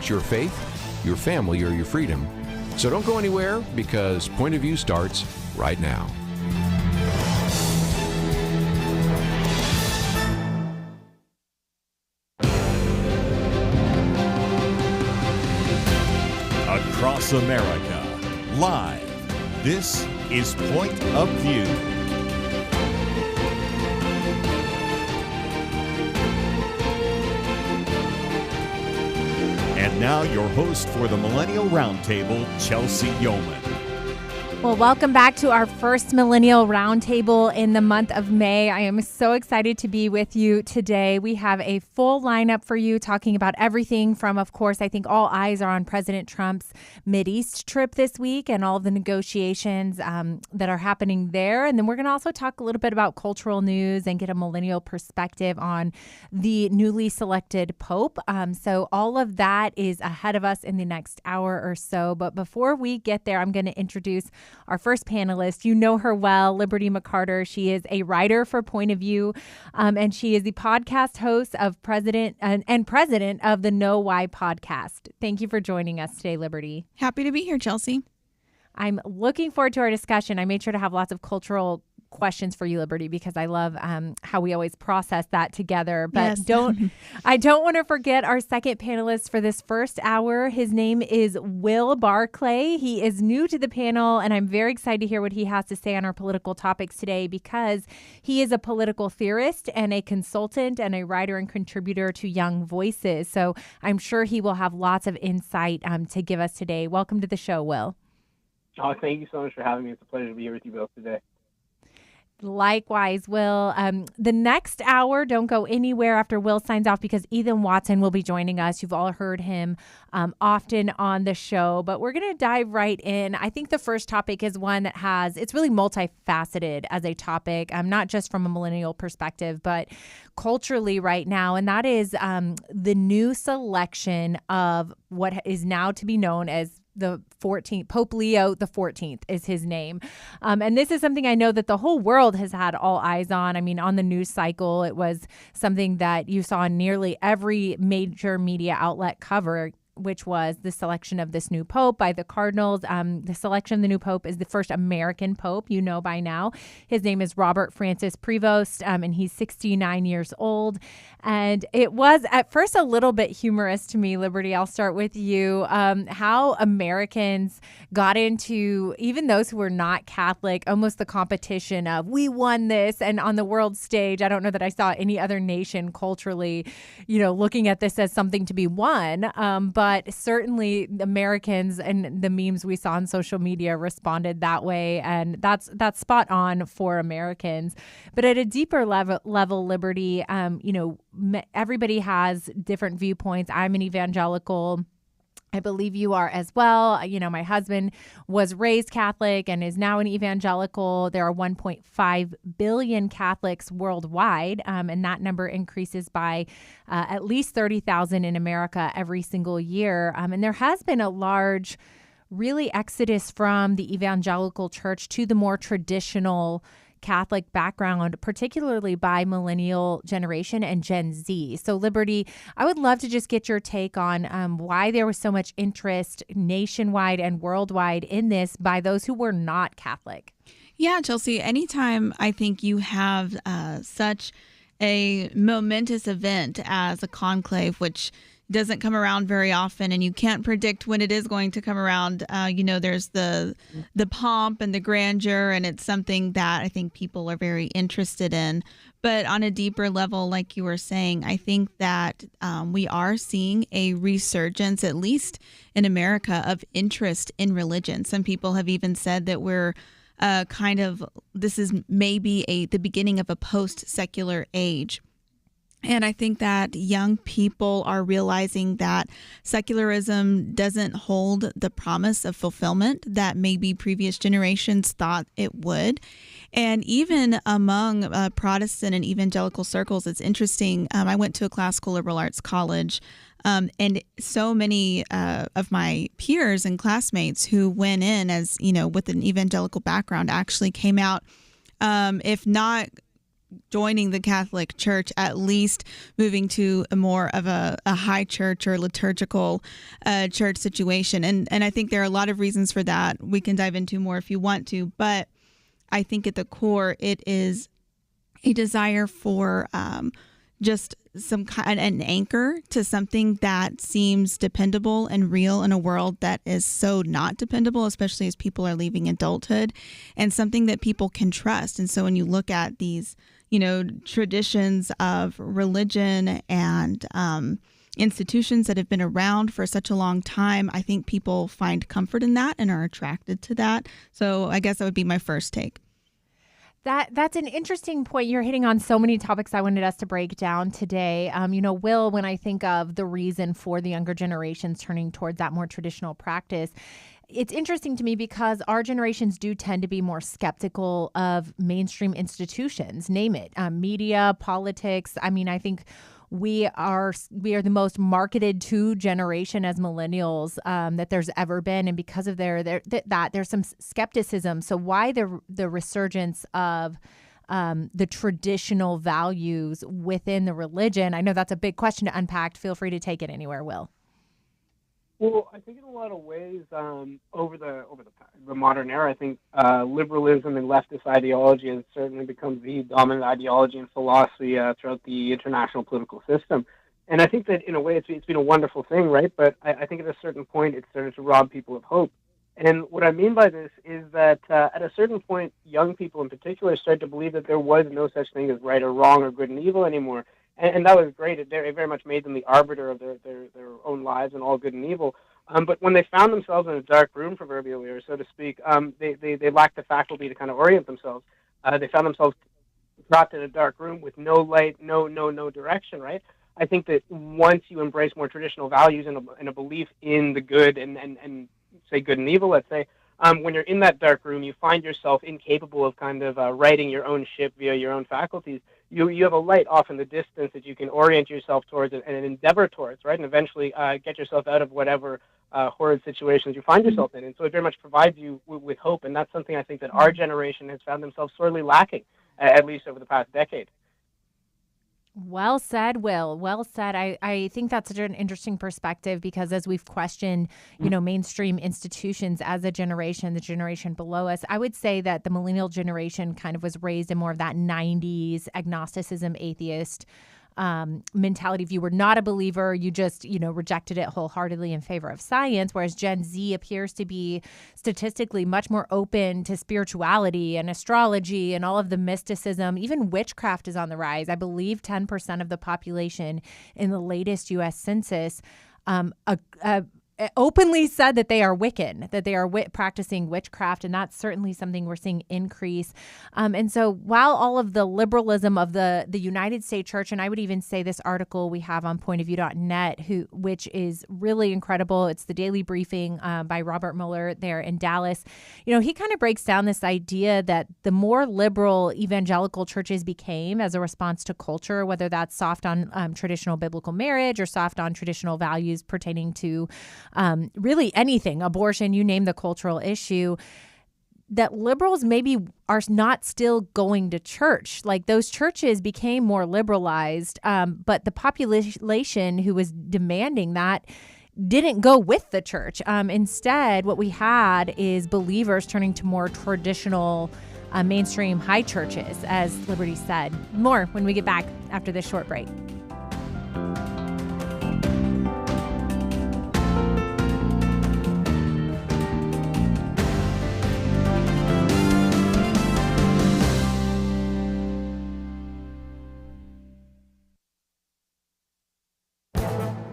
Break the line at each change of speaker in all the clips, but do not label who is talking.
affects your faith, your family, or your freedom. So don't go anywhere, because Point of View starts right now.
Across America, live, this is Point of View. And now your host for the Millennial Roundtable, Chelsey Youman.
Well, welcome back to our first Millennial Roundtable in the month of May. I am so excited to be with you today. We have a full lineup for you, talking about everything from, of course, I think all eyes are on President Trump's Mideast trip this week and all of the negotiations that are happening there. And then we're going to also talk a little bit about cultural news and get a millennial perspective on the newly selected Pope. So all of that is ahead of us in the next hour or so. But before we get there, I'm going to introduce our first panelist. You know her well, Liberty McArtor. She is a writer for Point of View, and she is the podcast host of president of the Know Why podcast. Thank you for joining us today, Liberty.
Happy to be here, Chelsey.
I'm looking forward to our discussion. I made sure to have lots of cultural questions for you, Liberty, because I love how we always process that together. But
yes.
I don't want to forget our second panelist for this first hour. His name is Will Barclay. He is new to the panel, and I'm very excited to hear what he has to say on our political topics today, because he is a political theorist and a consultant and a writer and contributor to Young Voices. So I'm sure he will have lots of insight to give us today. Welcome to the show, Will.
Oh, thank you so much for having me. It's a pleasure to be here with you both today.
Likewise, Will. The next hour, don't go anywhere after Will signs off, because Ethan Watson will be joining us. You've all heard him often on the show, but we're going to dive right in. I think the first topic is one that it's really multifaceted as a topic, not just from a millennial perspective, but culturally right now. And that is the new selection of what is now to be known as the 14th, Pope Leo the 14th is his name. And this is something I know that the whole world has had all eyes on. I mean, on the news cycle, it was something that you saw nearly every major media outlet cover, which was the selection of this new pope by the cardinals. The selection of the new pope is the first American pope, you know by now. His name is Robert Francis Prevost, and he's 69 years old. And it was at first a little bit humorous to me, Liberty. I'll start with you. How Americans got into, even those who were not Catholic, almost the competition of, we won this. And on the world stage, I don't know that I saw any other nation culturally, looking at this as something to be won. But certainly Americans and the memes we saw on social media responded that way. And that's spot on for Americans. But at a deeper level, Liberty, everybody has different viewpoints. I'm an evangelical. I believe you are as well. My husband was raised Catholic and is now an evangelical. There are 1.5 billion Catholics worldwide, and that number increases by at least 30,000 in America every single year. And there has been a large, really, exodus from the evangelical church to the more traditional Catholic background, particularly by millennial generation and Gen Z. So, Liberty, I would love to just get your take on why there was so much interest nationwide and worldwide in this by those who were not Catholic.
Yeah, Chelsey, anytime I think you have such a momentous event as a conclave, which doesn't come around very often, and you can't predict when it is going to come around. There's the pomp and the grandeur, and it's something that I think people are very interested in. But on a deeper level, like you were saying, I think that we are seeing a resurgence, at least in America, of interest in religion. Some people have even said that we're this is maybe the beginning of a post-secular age. And I think that young people are realizing that secularism doesn't hold the promise of fulfillment that maybe previous generations thought it would. And even among Protestant and evangelical circles, it's interesting. I went to a classical liberal arts college, and so many of my peers and classmates who went in as, with an evangelical background actually came out, if not joining the Catholic Church, at least moving to a more of a high church or liturgical church situation. And I think there are a lot of reasons for that. We can dive into more if you want to, but I think at the core, it is a desire for just some kind an anchor to something that seems dependable and real in a world that is so not dependable, especially as people are leaving adulthood, and something that people can trust. And so when you look at these, traditions of religion and institutions that have been around for such a long time, I think people find comfort in that and are attracted to that. So I guess that would be my first take.
That's an interesting point. You're hitting on so many topics I wanted us to break down today. Will, when I think of the reason for the younger generations turning towards that more traditional practice, it's interesting to me because our generations do tend to be more skeptical of mainstream institutions, name it, media, politics. I mean, I think we are the most marketed to generation as millennials that there's ever been, and because of there's some skepticism. So why the resurgence of the traditional values within the religion? I know that's a big question to unpack. Feel free to take it anywhere, Will.
Well, I think in a lot of ways, over the modern era, I think liberalism and leftist ideology has certainly become the dominant ideology and philosophy throughout the international political system. And I think that in a way it's been a wonderful thing, right? But I think at a certain point it started to rob people of hope. And what I mean by this is that at a certain point, young people in particular started to believe that there was no such thing as right or wrong or good and evil anymore. And that was great. It very much made them the arbiter of their own lives and all good and evil. But when they found themselves in a dark room, proverbially, or so to speak, they lacked the faculty to kind of orient themselves. They found themselves trapped in a dark room with no light, no direction, right? I think that once you embrace more traditional values and a belief in the good and say good and evil, let's say, when you're in that dark room, you find yourself incapable of kind of righting your own ship via your own faculties. You have a light off in the distance that you can orient yourself towards and endeavor towards, right? And eventually get yourself out of whatever horrid situations you find yourself in. And so it very much provides you with hope. And that's something I think that our generation has found themselves sorely lacking, at least over the past decade.
Well said, Will. Well said. I think that's such an interesting perspective because as we've questioned, mainstream institutions as a generation, the generation below us, I would say that the millennial generation kind of was raised in more of that 90s agnosticism, atheist mentality. If you were not a believer, you just, rejected it wholeheartedly in favor of science, whereas Gen Z appears to be statistically much more open to spirituality and astrology and all of the mysticism. Even witchcraft is on the rise. I believe 10% of the population in the latest U.S. census openly said that they are Wiccan, that they are practicing witchcraft, and that's certainly something we're seeing increase. And so while all of the liberalism of the United States Church, and I would even say this article we have on pointofview.net, which is really incredible. It's the daily briefing by Robert Mueller there in Dallas. He kind of breaks down this idea that the more liberal evangelical churches became as a response to culture, whether that's soft on traditional biblical marriage or soft on traditional values pertaining to really anything, abortion, you name the cultural issue, that liberals maybe are not still going to church. Like those churches became more liberalized, but the population who was demanding that didn't go with the church. Instead, what we had is believers turning to more traditional mainstream high churches, as Liberty said. More when we get back after this short break.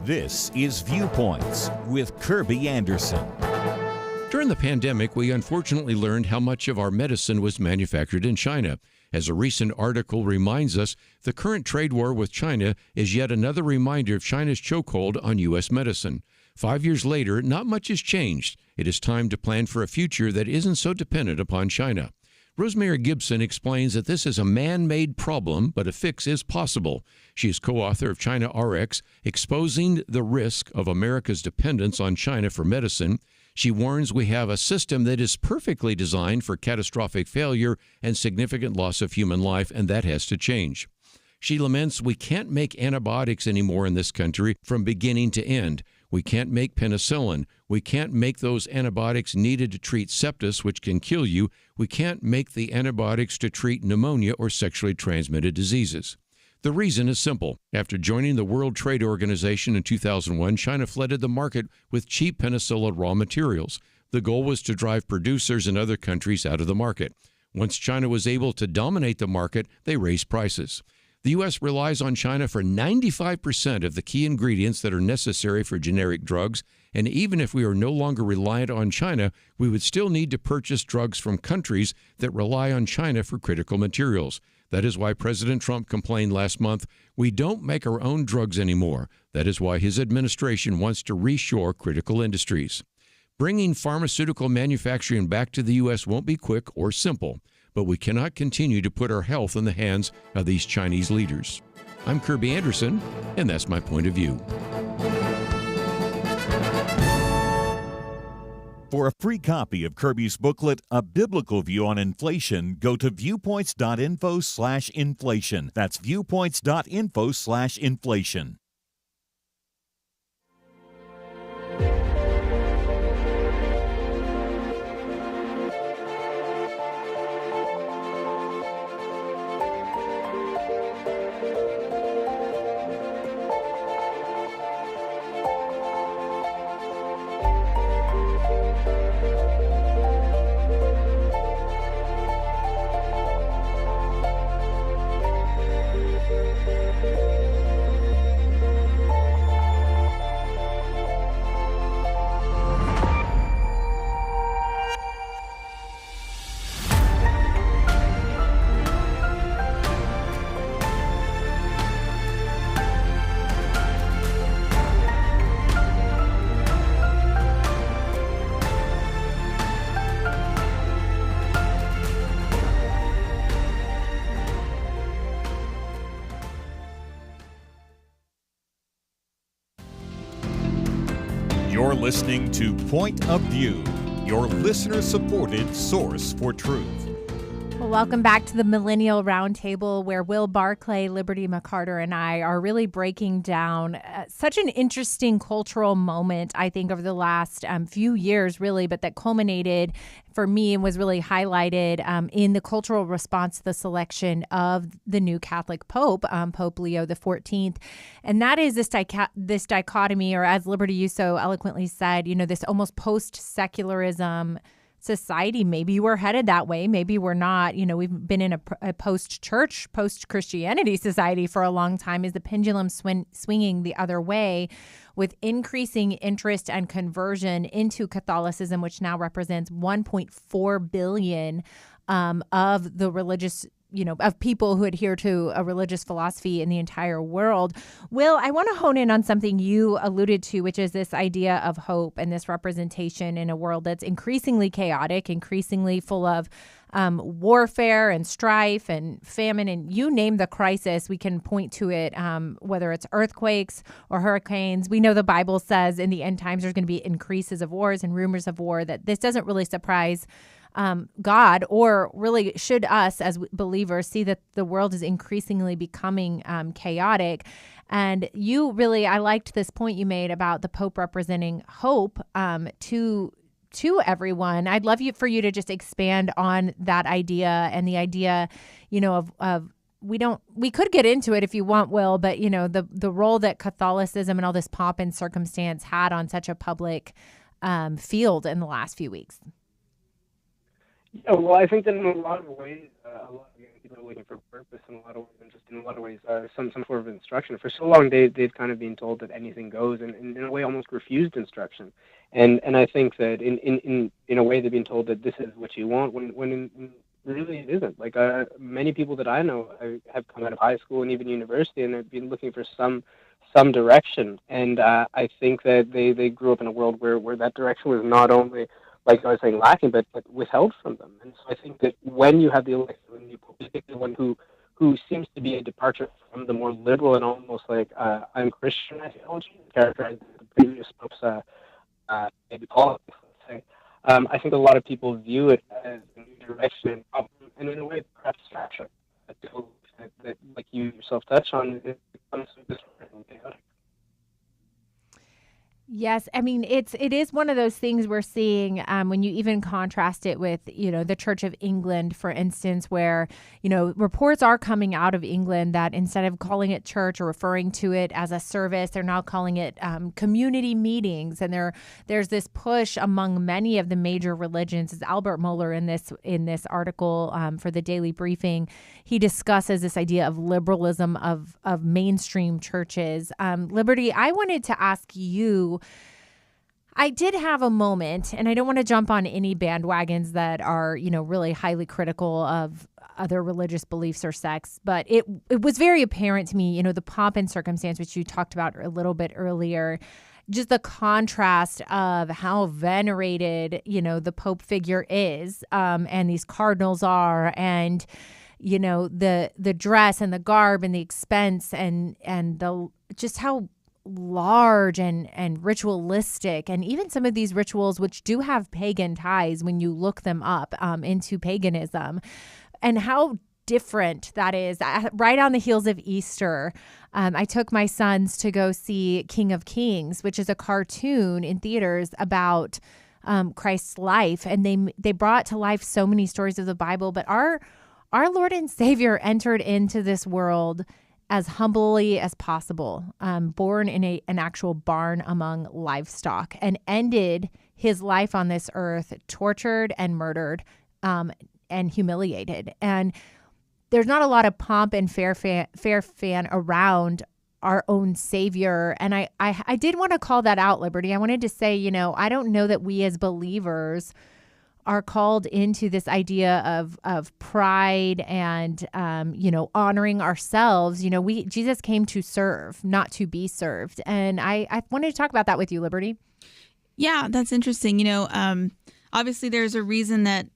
This is Viewpoints with Kirby Anderson.
During the pandemic, we unfortunately learned how much of our medicine was manufactured in China. As a recent article reminds us, the current trade war with China is yet another reminder of China's chokehold on U.S. medicine. 5 years later, not much has changed. It is time to plan for a future that isn't so dependent upon China. Rosemary Gibson explains that this is a man-made problem, but a fix is possible. She is co-author of China RX, Exposing the Risk of America's Dependence on China for Medicine. She warns we have a system that is perfectly designed for catastrophic failure and significant loss of human life, and that has to change. She laments we can't make antibiotics anymore in this country from beginning to end. We can't make penicillin. We can't make those antibiotics needed to treat sepsis, which can kill you. We can't make the antibiotics to treat pneumonia or sexually transmitted diseases. The reason is simple. After joining the World Trade Organization in 2001, China flooded the market with cheap penicillin raw materials. The goal was to drive producers in other countries out of the market. Once China was able to dominate the market, they raised prices. The U.S. relies on China for 95% of the key ingredients that are necessary for generic drugs, and even if we are no longer reliant on China, we would still need to purchase drugs from countries that rely on China for critical materials. That is why President Trump complained last month, we don't make our own drugs anymore. That is why his administration wants to reshore critical industries. Bringing pharmaceutical manufacturing back to the U.S. won't be quick or simple, but we cannot continue to put our health in the hands of these Chinese leaders. I'm Kirby Anderson, and that's my point of view.
For a free copy of Kirby's booklet, A Biblical View on Inflation, go to viewpoints.info/inflation. That's viewpoints.info/inflation. You're listening to Point of View, your listener-supported source for truth.
Well, welcome back to the Millennial Roundtable, where Will Barclay, Liberty McArtor, and I are really breaking down such an interesting cultural moment, I think, over the last few years, really, but that culminated for me and was really highlighted in the cultural response to the selection of the new Catholic Pope, Pope Leo XIV. And that is this dichotomy, or as Liberty, you so eloquently said, this almost post-secularism society. Maybe we're headed that way. Maybe we're not. We've been in a post-church, post-Christianity society for a long time. Is the pendulum swinging the other way with increasing interest and conversion into Catholicism, which now represents 1.4 billion of the religious of people who adhere to a religious philosophy in the entire world. Will, I want to hone in on something you alluded to, which is this idea of hope and this representation in a world that's increasingly chaotic, increasingly full of warfare and strife and famine, and you name the crisis, we can point to it, whether it's earthquakes or hurricanes. We know the Bible says in the end times there's going to be increases of wars and rumors of war, that this doesn't really surprise God, or really should us as believers see that the world is increasingly becoming chaotic. And I liked this point you made about the Pope representing hope to everyone. I'd love for you to just expand on that idea and the idea, of we could get into it if you want, Will, but the role that Catholicism and all this pomp and circumstance had on such a public field in the last few weeks.
Yeah, well, I think that in a lot of ways, a lot of young people are looking for purpose in a lot of ways, and just in a lot of ways, some sort of instruction. For so long, they've kind of been told that anything goes, and in a way, almost refused instruction. And I think that in a way, they've been told that this is what you want, when really it isn't. Like many people that I know have come out of high school and even university, and they've been looking for some direction. And I think that they grew up in a world where that direction was not only like I was saying, lacking, but withheld from them. And so I think that when you have the election of a new pope, particularly one who seems to be a departure from the more liberal and almost like un-Christian ideology, characterized the previous popes' maybe politics, let's say. I think a lot of people view it as a new direction, and in a way, perhaps distraction. That, like you yourself touched on, it becomes distorted and chaotic.
Yes, I mean it is one of those things we're seeing when you even contrast it with the Church of England, for instance, where reports are coming out of England that instead of calling it church or referring to it as a service, they're now calling it community meetings, and there's this push among many of the major religions. As Albert Mohler in this article for the Daily Briefing, he discusses this idea of liberalism of mainstream churches. Liberty, I wanted to ask you. I did have a moment, and I don't want to jump on any bandwagons that are, really highly critical of other religious beliefs or sects, but it was very apparent to me, the pomp and circumstance, which you talked about a little bit earlier, just the contrast of how venerated, the Pope figure is, and these cardinals are, and, the dress and the garb and the expense and the just how large and ritualistic, and even some of these rituals which do have pagan ties when you look them up into paganism, and how different that is. Right on the heels of Easter, I took my sons to go see King of Kings, which is a cartoon in theaters about Christ's life, and they brought to life so many stories of the Bible. But our Lord and Savior entered into this world as humbly as possible, born in an actual barn among livestock, and ended his life on this earth tortured and murdered and humiliated. And there's not a lot of pomp and fan around our own Savior. And I did want to call that out, Liberty. I wanted to say, I don't know that we as believers are called into this idea of pride and, honoring ourselves. Jesus came to serve, not to be served. And I wanted to talk about that with you, Liberty.
Yeah, that's interesting. Obviously there's a reason that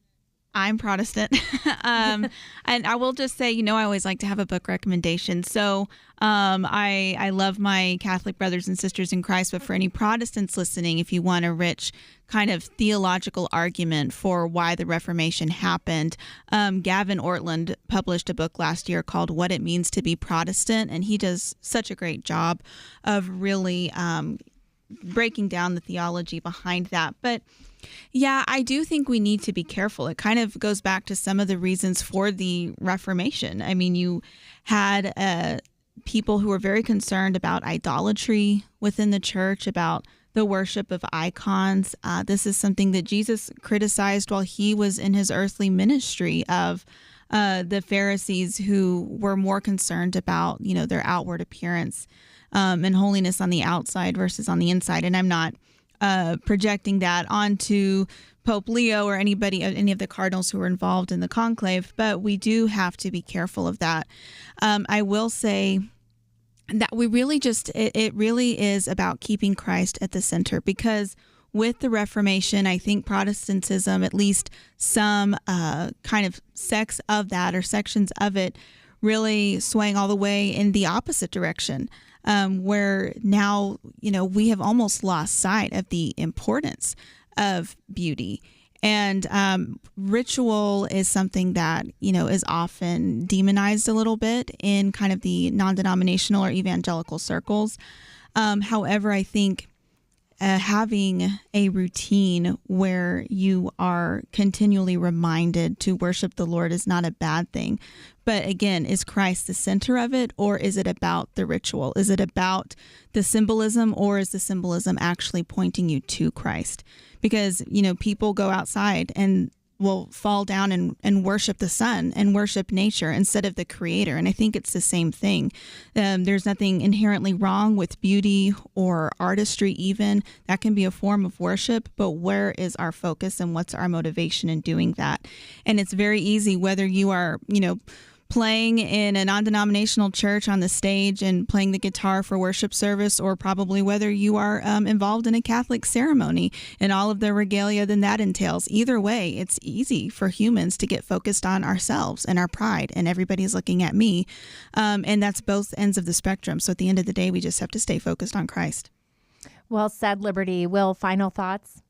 I'm Protestant. And I will just say, I always like to have a book recommendation. So I love my Catholic brothers and sisters in Christ, but for any Protestants listening, if you want a rich kind of theological argument for why the Reformation happened, Gavin Ortland published a book last year called What It Means to Be Protestant, and he does such a great job of really breaking down the theology behind that. But yeah, I do think we need to be careful. It kind of goes back to some of the reasons for the Reformation. I mean, you had people who were very concerned about idolatry within the church, about the worship of icons. This is something that Jesus criticized while he was in his earthly ministry of the Pharisees, who were more concerned about, their outward appearance and holiness on the outside versus on the inside. And I'm not projecting that onto Pope Leo or any of the cardinals who were involved in the conclave, but we do have to be careful of that. I will say that we really it really is about keeping Christ at the center, because with the Reformation, I think Protestantism, at least some kind of sects of that or sections of it, really swaying all the way in the opposite direction. Where now, we have almost lost sight of the importance of beauty. And ritual is something that, is often demonized a little bit in kind of the non-denominational or evangelical circles. However, I think having a routine where you are continually reminded to worship the Lord is not a bad thing. But again, is Christ the center of it, or is it about the ritual? Is it about the symbolism, or is the symbolism actually pointing you to Christ? Because, people go outside and will fall down and worship the sun and worship nature instead of the creator. And I think it's the same thing. There's nothing inherently wrong with beauty or artistry even. That can be a form of worship, but where is our focus and what's our motivation in doing that? And it's very easy, whether you are, playing in a non-denominational church on the stage and playing the guitar for worship service, or probably whether you are involved in a Catholic ceremony and all of the regalia that entails. Either way, it's easy for humans to get focused on ourselves and our pride, and everybody's looking at me. And that's both ends of the spectrum. So at the end of the day, we just have to stay focused on Christ.
Well said, Liberty. Will, final thoughts?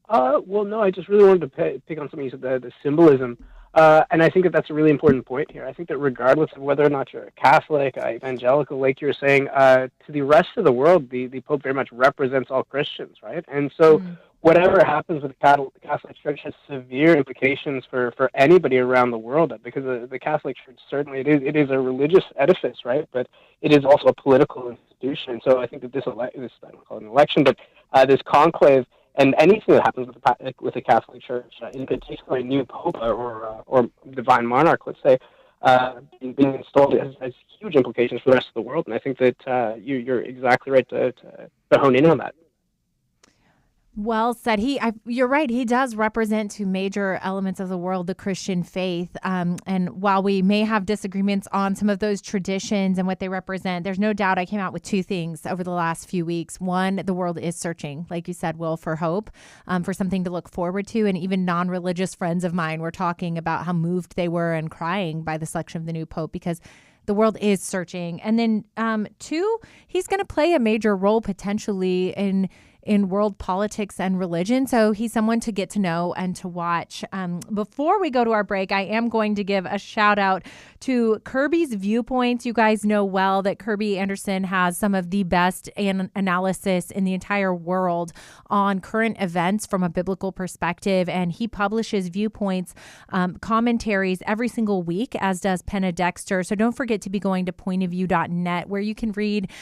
Well, no, I just really wanted to pick on something you said, the symbolism. And I think that that's a really important point here. I think that regardless of whether or not you're a Catholic, evangelical, like you're saying, to the rest of the world, the Pope very much represents all Christians, right? And so whatever happens with the Catholic Church has severe implications for anybody around the world, because the Catholic Church, certainly it is a religious edifice, right? But it is also a political institution. So I think that this I don't call it an election, but this conclave, and anything that happens with the Catholic Church, in particular a new Pope or divine monarch, let's say, being installed, has huge implications for the rest of the world. And I think that you're exactly right to hone in on that.
Well said. You're right. He does represent two major elements of the world, the Christian faith. And while we may have disagreements on some of those traditions and what they represent, there's no doubt I came out with two things over the last few weeks. One, the world is searching, like you said, Will, for hope, for something to look forward to. And even non-religious friends of mine were talking about how moved they were and crying by the selection of the new Pope, because the world is searching. And then two, he's going to play a major role potentially in world politics and religion. So he's someone to get to know and to watch. Before we go to our break, I am going to give a shout out to Kirby's Viewpoints. You guys know well that Kirby Anderson has some of the best analysis in the entire world on current events from a biblical perspective. And he publishes Viewpoints commentaries every single week, as does Penna Dexter. So don't forget to be going to pointofview.net, where you can read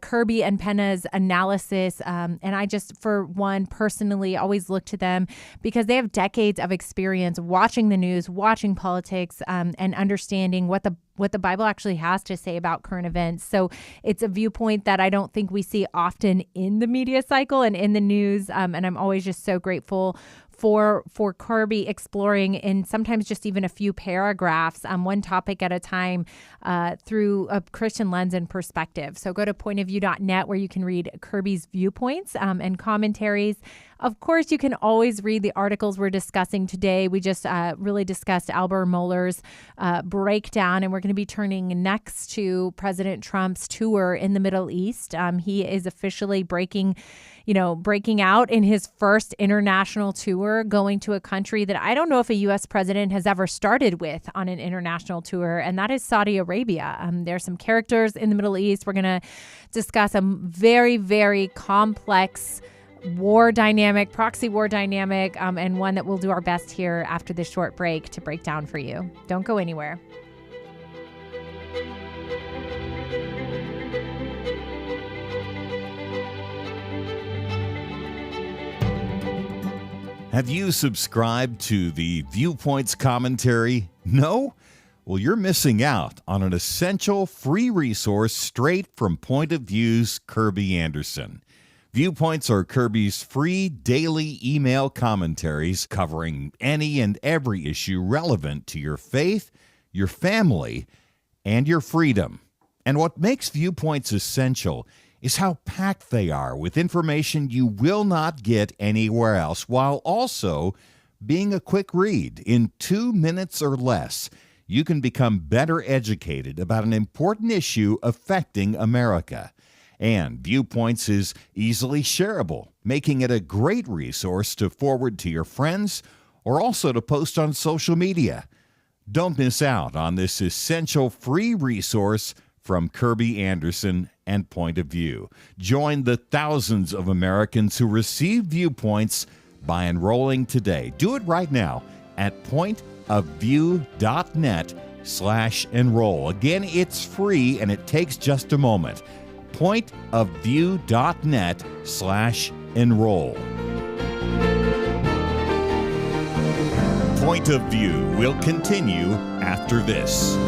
Kirby and Penna's analysis. And I just, for one, personally always look to them because they have decades of experience watching the news, watching politics, and understanding what the Bible actually has to say about current events. So it's a viewpoint that I don't think we see often in the media cycle and in the news. And I'm always just so grateful for Kirby exploring in sometimes just even a few paragraphs, one topic at a time, through a Christian lens and perspective. So go to pointofview.net, where you can read Kirby's Viewpoints and commentaries. Of course, you can always read the articles we're discussing today. We just really discussed Albert Mohler's breakdown, and we're going to be turning next to President Trump's tour in the Middle East. He is officially breaking out in his first international tour, going to a country that I don't know if a U.S. president has ever started with on an international tour, and that is Saudi Arabia. There's some characters in the Middle East. We're going to discuss a very, very complex proxy war dynamic, and one that we'll do our best here after this short break to break down for you. Don't go anywhere.
Have you subscribed to the Viewpoints commentary? No? Well, you're missing out on an essential free resource straight from Point of View's Kirby Anderson. Viewpoints are Kirby's free daily email commentaries covering any and every issue relevant to your faith, your family, and your freedom. And what makes Viewpoints essential is how packed they are with information you will not get anywhere else, while also being a quick read. In 2 minutes or less, you can become better educated about an important issue affecting America. And Viewpoints is easily shareable, making it a great resource to forward to your friends or also to post on social media. Don't miss out on this essential free resource from Kirby Anderson and Point of View. Join the thousands of Americans who receive Viewpoints by enrolling today. Do it right now at pointofview.net/enroll. Again, it's free and it takes just a moment. pointofview.net/enroll. Point of View will continue after this.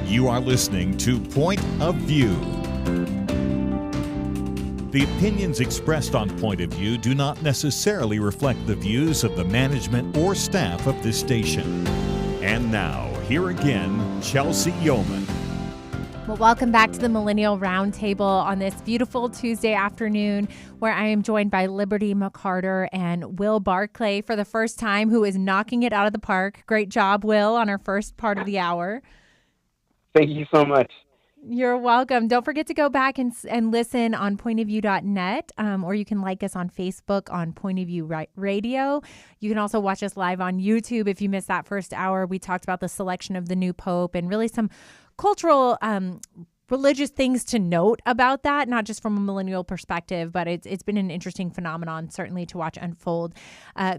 You are listening to Point of View. The opinions expressed on Point of View do not necessarily reflect the views of the management or staff of this station. And now, here again, Chelsey Youman.
Well, welcome back to the Millennial Roundtable on this beautiful Tuesday afternoon, where I am joined by Liberty McArtor and Will Barclay for the first time, who is knocking it out of the park. Great job, Will, on our first part of the hour.
Thank you so much.
You're welcome. Don't forget to go back and listen on pointofview.net, or you can like us on Facebook on Point of View Radio. You can also watch us live on YouTube if you missed that first hour. We talked about the selection of the new pope and really some cultural religious things to note about that, not just from a millennial perspective, but it's been an interesting phenomenon, certainly, to watch unfold.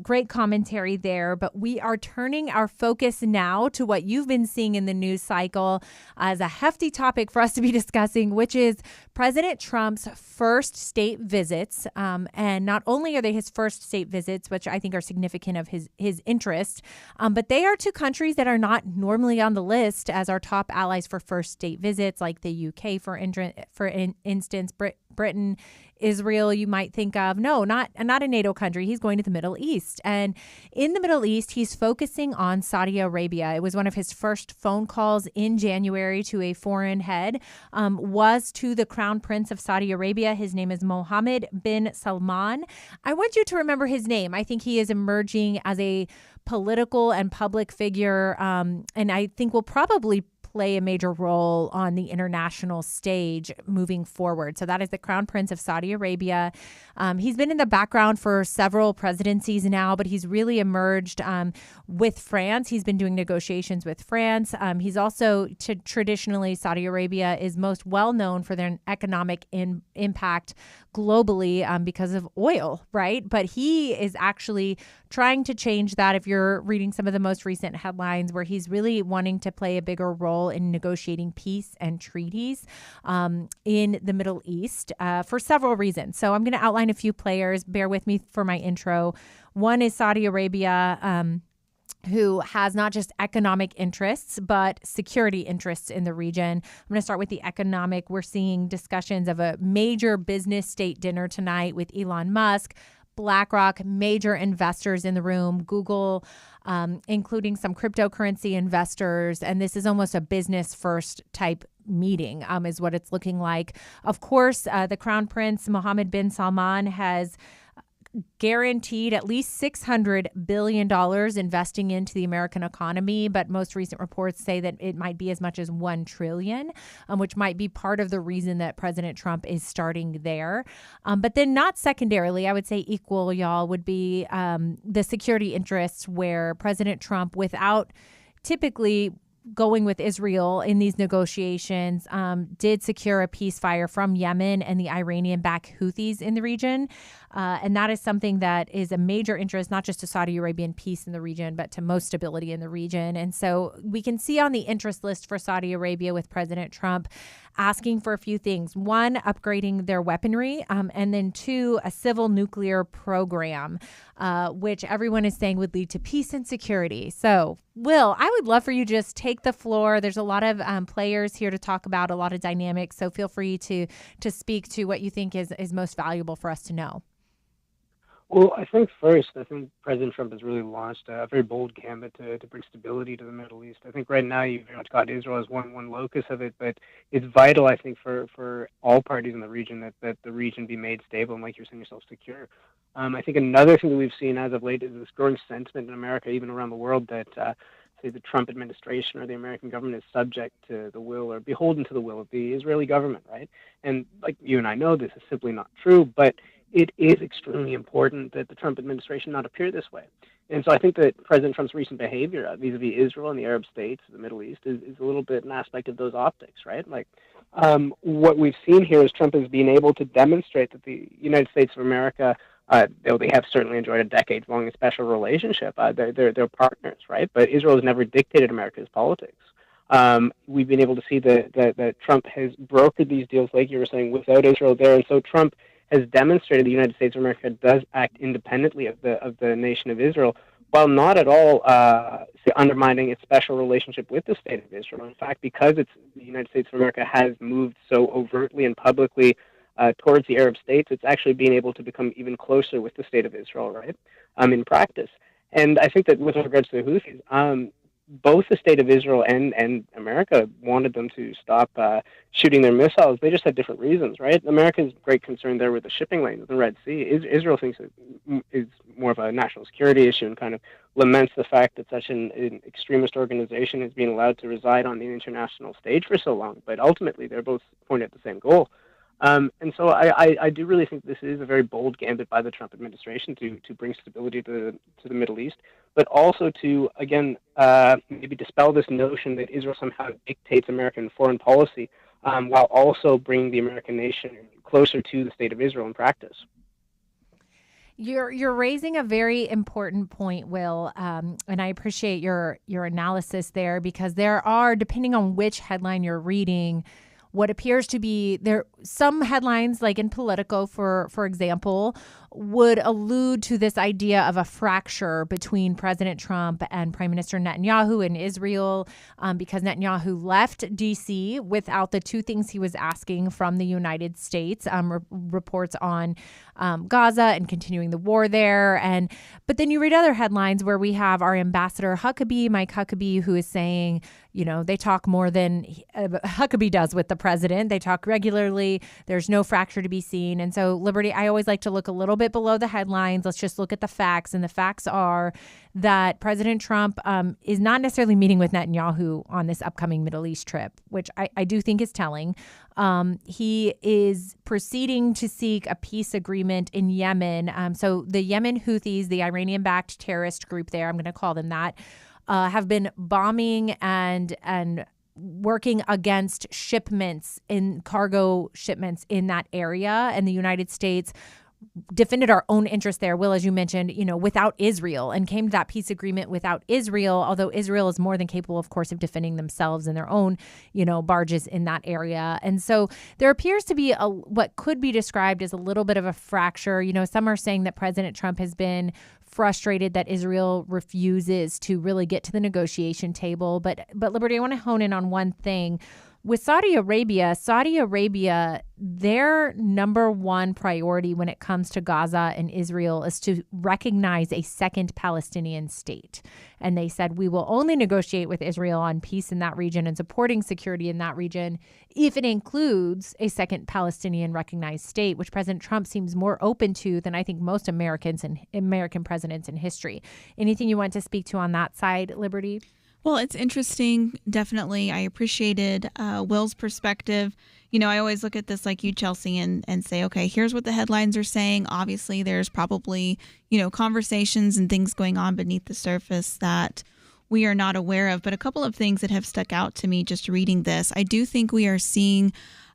Great commentary there, but we are turning our focus now to what you've been seeing in the news cycle as a hefty topic for us to be discussing, which is President Trump's first state visits. And not only are they his first state visits, which I think are significant of his interest, but they are two countries that are not normally on the list as our top allies for first state visits, like the UK, for instance, Britain, Israel, you might think of. No, not a NATO country. He's going to the Middle East. And in the Middle East, he's focusing on Saudi Arabia. It was one of his first phone calls in January to a foreign head, was to the Crown Prince of Saudi Arabia. His name is Mohammed bin Salman. I want you to remember his name. I think he is emerging as a political and public figure, and I think will probably play a major role on the international stage moving forward. So that is the Crown Prince of Saudi Arabia. He's been in the background for several presidencies now, but he's really emerged with France. He's been doing negotiations with France. He's also, traditionally, Saudi Arabia is most well known for their economic impact globally because of oil, right? But he is actually trying to change that. If you're reading some of the most recent headlines, where he's really wanting to play a bigger role in negotiating peace and treaties in the Middle East for several reasons. So I'm going to outline a few players. Bear with me for my intro. One is Saudi Arabia, who has not just economic interests, but security interests in the region. I'm going to start with the economic. We're seeing discussions of a major business state dinner tonight with Elon Musk, BlackRock, major investors in the room, Google, including some cryptocurrency investors. And this is almost a business first type meeting, is what it's looking like. Of course, the Crown Prince, Mohammed bin Salman, has guaranteed at least $600 billion investing into the American economy, but most recent reports say that it might be as much as $1 trillion, which might be part of the reason that President Trump is starting there. But then not secondarily, I would say equal, y'all, would be the security interests, where President Trump, without typically going with Israel in these negotiations, did secure a ceasefire from Yemen and the Iranian-backed Houthis in the region. And that is something that is a major interest, not just to Saudi Arabian peace in the region, but to most stability in the region. And so we can see on the interest list for Saudi Arabia with President Trump asking for a few things. One, upgrading their weaponry, and then two, a civil nuclear program, which everyone is saying would lead to peace and security. So, Will, I would love for you to just take the floor. There's a lot of players here to talk about, a lot of dynamics. So feel free to speak to what you think is most valuable for us to know.
Well, I think President Trump has really launched a very bold gambit to bring stability to the Middle East. I think right now you've very much got Israel as one locus of it, but it's vital, I think, for all parties in the region that the region be made stable and, like you're saying yourself, secure. I think another thing that we've seen as of late is this growing sentiment in America, even around the world, that say the Trump administration or the American government is subject to the will or beholden to the will of the Israeli government, right? And like you and I know, this is simply not true, but it is extremely important that the Trump administration not appear this way. And so I think that President Trump's recent behavior vis-a-vis Israel and the Arab states, the Middle East, is a little bit an aspect of those optics, right? Like what we've seen here is Trump has been able to demonstrate that the United States of America, though they have certainly enjoyed a decades-long and special relationship, they're partners, right? But Israel has never dictated America's politics. We've been able to see that Trump has brokered these deals, like you were saying, without Israel there. And so Trump has demonstrated the United States of America does act independently of the nation of Israel, while not at all undermining its special relationship with the State of Israel. In fact, because the United States of America has moved so overtly and publicly towards the Arab states, it's actually been able to become even closer with the State of Israel, right, in practice. And I think that with regards to the Houthis, both the State of Israel and America wanted them to stop shooting their missiles. They just had different reasons, right? America's great concern there with the shipping lanes, the Red Sea. Israel thinks it is more of a national security issue and kind of laments the fact that such an extremist organization is being allowed to reside on the international stage for so long. But ultimately, they're both pointing at the same goal. And so I do really think this is a very bold gambit by the Trump administration to bring stability to the Middle East, but also to, again, maybe dispel this notion that Israel somehow dictates American foreign policy, while also bringing the American nation closer to the State of Israel in practice.
You're raising a very important point, Will, and I appreciate your analysis there, because there are, depending on which headline you're reading, what appears to be there, some headlines, like in Politico, for example, would allude to this idea of a fracture between President Trump and Prime Minister Netanyahu in Israel, because Netanyahu left D.C. without the two things he was asking from the United States, reports on Gaza and continuing the war there. But then you read other headlines where we have our ambassador Mike Huckabee, who is saying, they talk more than Huckabee does with the president. They talk regularly. There's no fracture to be seen. And so, Liberty, I always like to look a little bit below the headlines. Let's just look at the facts. And the facts are that President Trump is not necessarily meeting with Netanyahu on this upcoming Middle East trip, which I do think is telling. He is proceeding to seek a peace agreement in Yemen. So the Yemen Houthis, the Iranian-backed terrorist group there, I'm going to call them that, have been bombing and working against cargo shipments in that area. And the United States defended our own interest there, Will, as you mentioned, without Israel, and came to that peace agreement without Israel, although Israel is more than capable, of course, of defending themselves and their own, barges in that area. And so there appears to be what could be described as a little bit of a fracture. Some are saying that President Trump has been frustrated that Israel refuses to really get to the negotiation table. But Liberty, I want to hone in on one thing. With Saudi Arabia, their number one priority when it comes to Gaza and Israel is to recognize a second Palestinian state. And they said, we will only negotiate with Israel on peace in that region and supporting security in that region if it includes a second Palestinian recognized state, which President Trump seems more open to than I think most Americans and American presidents in history. Anything you want to speak to on that side, Liberty?
Well, it's interesting. Definitely. I appreciated Will's perspective. I always look at this like you, Chelsey, and say, okay, here's what the headlines are saying. Obviously, there's probably, conversations and things going on beneath the surface that we are not aware of. But a couple of things that have stuck out to me just reading this. I do think we are seeing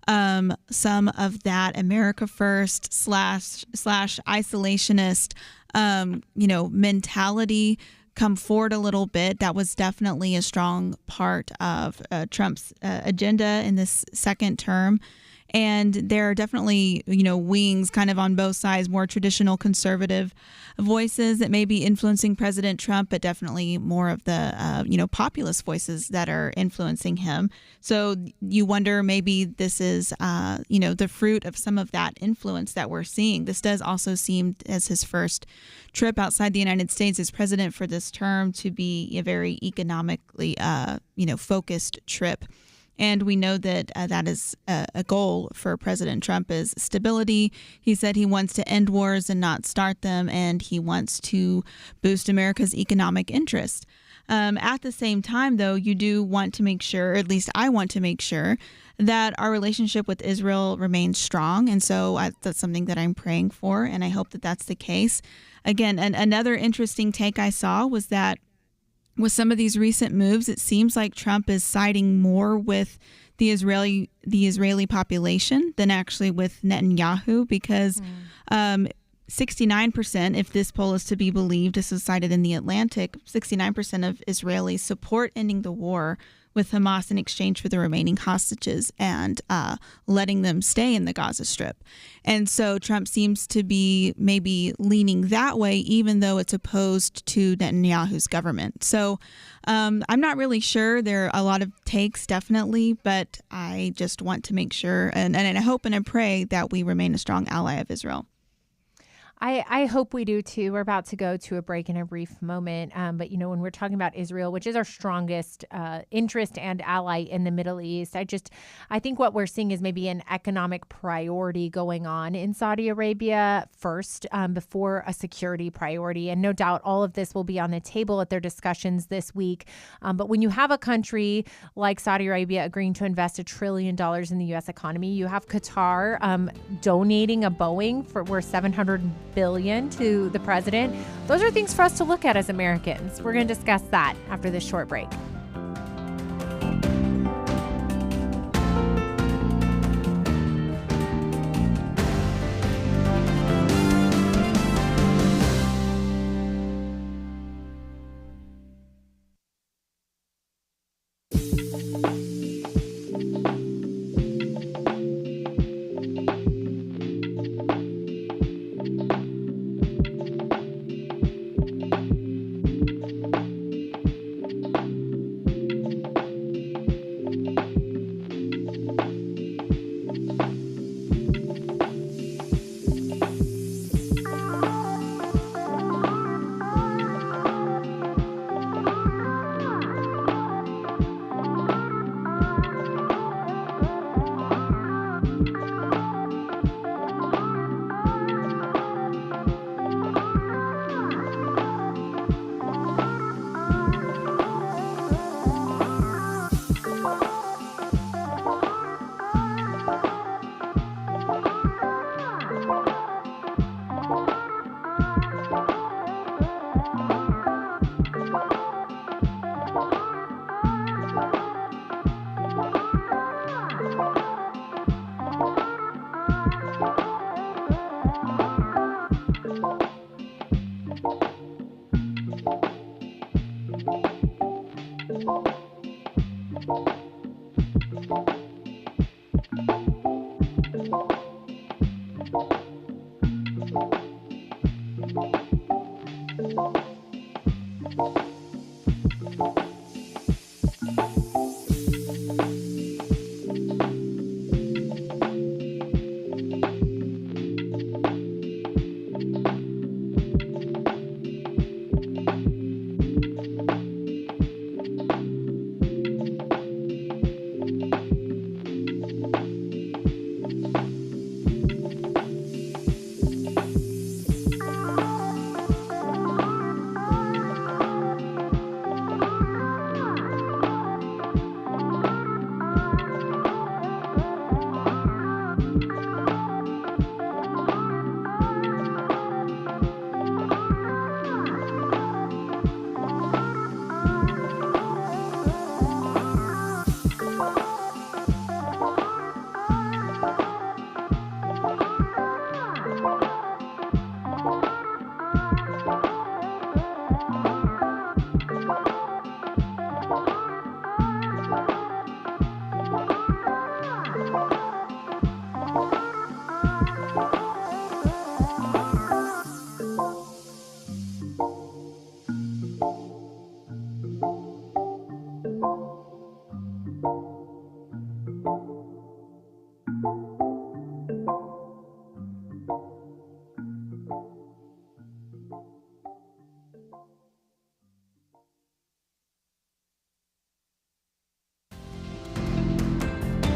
some of that America first / isolationist, mentality come forward a little bit. That was definitely a strong part of Trump's agenda in this second term. And there are definitely, wings kind of on both sides, more traditional conservative voices that may be influencing President Trump, but definitely more of the, populist voices that are influencing him. So you wonder, maybe this is, the fruit of some of that influence that we're seeing. This does also seem, as his first trip outside the United States as president for this term, to be a very economically, focused trip. And we know that that is a goal for President Trump, is stability. He said he wants to end wars and not start them, and he wants to boost America's economic interest. At the same time, though, you do want to make sure, at least I want to make sure, that our relationship with Israel remains strong. And so that's something that I'm praying for, and I hope that that's the case. Again, another interesting take I saw was that with some of these recent moves, it seems like Trump is siding more with the Israeli population than actually with Netanyahu, because 69%, if this poll is to be believed, this was cited in The Atlantic, 69% of Israelis support ending the war with Hamas in exchange for the remaining hostages and letting them stay in the Gaza Strip. And so Trump seems to be maybe leaning that way, even though it's opposed to Netanyahu's government. So I'm not really sure. There are a lot of takes, definitely, but I just want to make sure, and I hope and I pray that we remain a strong ally of Israel.
I hope we do too. We're about to go to a break in a brief moment. But, when we're talking about Israel, which is our strongest interest and ally in the Middle East, I think what we're seeing is maybe an economic priority going on in Saudi Arabia first before a security priority. And no doubt all of this will be on the table at their discussions this week. But when you have a country like Saudi Arabia agreeing to invest $1 trillion in the U.S. economy, you have Qatar donating a Boeing for worth $700 billion to the president. Those are things for us to look at as Americans. We're going to discuss that after this short break.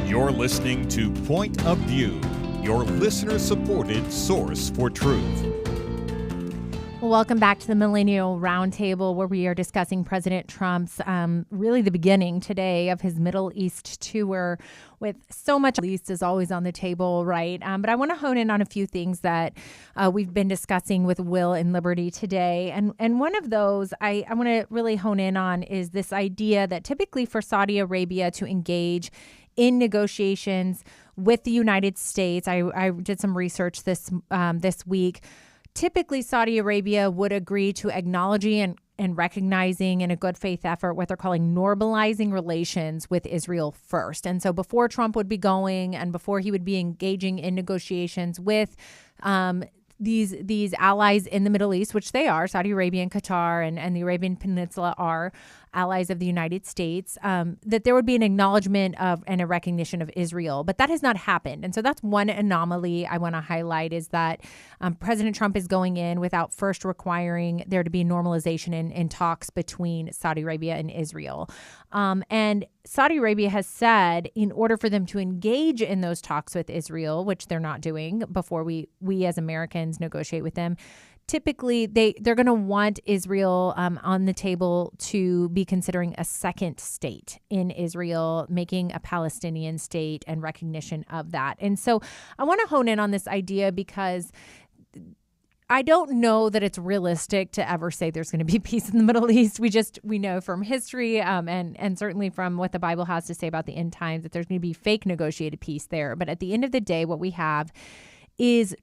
You're listening to Point of View, your listener-supported source for truth.
Well, welcome back to the Millennial Roundtable, where we are discussing President Trump's really the beginning today of his Middle East tour, with so much Middle East is always on the table, right? But I want to hone in on a few things that we've been discussing with Will and Liberty today. And one of those I want to really hone in on is this idea that typically for Saudi Arabia to engage in negotiations with the United States, I did some research this week. Typically, Saudi Arabia would agree to acknowledging and recognizing in a good faith effort what they're calling normalizing relations with Israel first. And so before Trump would be going and before he would be engaging in negotiations with these allies in the Middle East, which they are, Saudi Arabia and Qatar and the Arabian Peninsula are allies of the United States, that there would be an acknowledgement of and a recognition of Israel. But that has not happened. And so that's one anomaly I want to highlight, is that President Trump is going in without first requiring there to be normalization in talks between Saudi Arabia and Israel. And Saudi Arabia has said in order for them to engage in those talks with Israel, which they're not doing before we as Americans negotiate with them, typically they're going to want Israel on the table to be considering a second state in Israel, making a Palestinian state and recognition of that. And so I want to hone in on this idea because I don't know that it's realistic to ever say there's going to be peace in the Middle East. We know from history and certainly from what the Bible has to say about the end times that there's going to be fake negotiated peace there. But at the end of the day, what we have is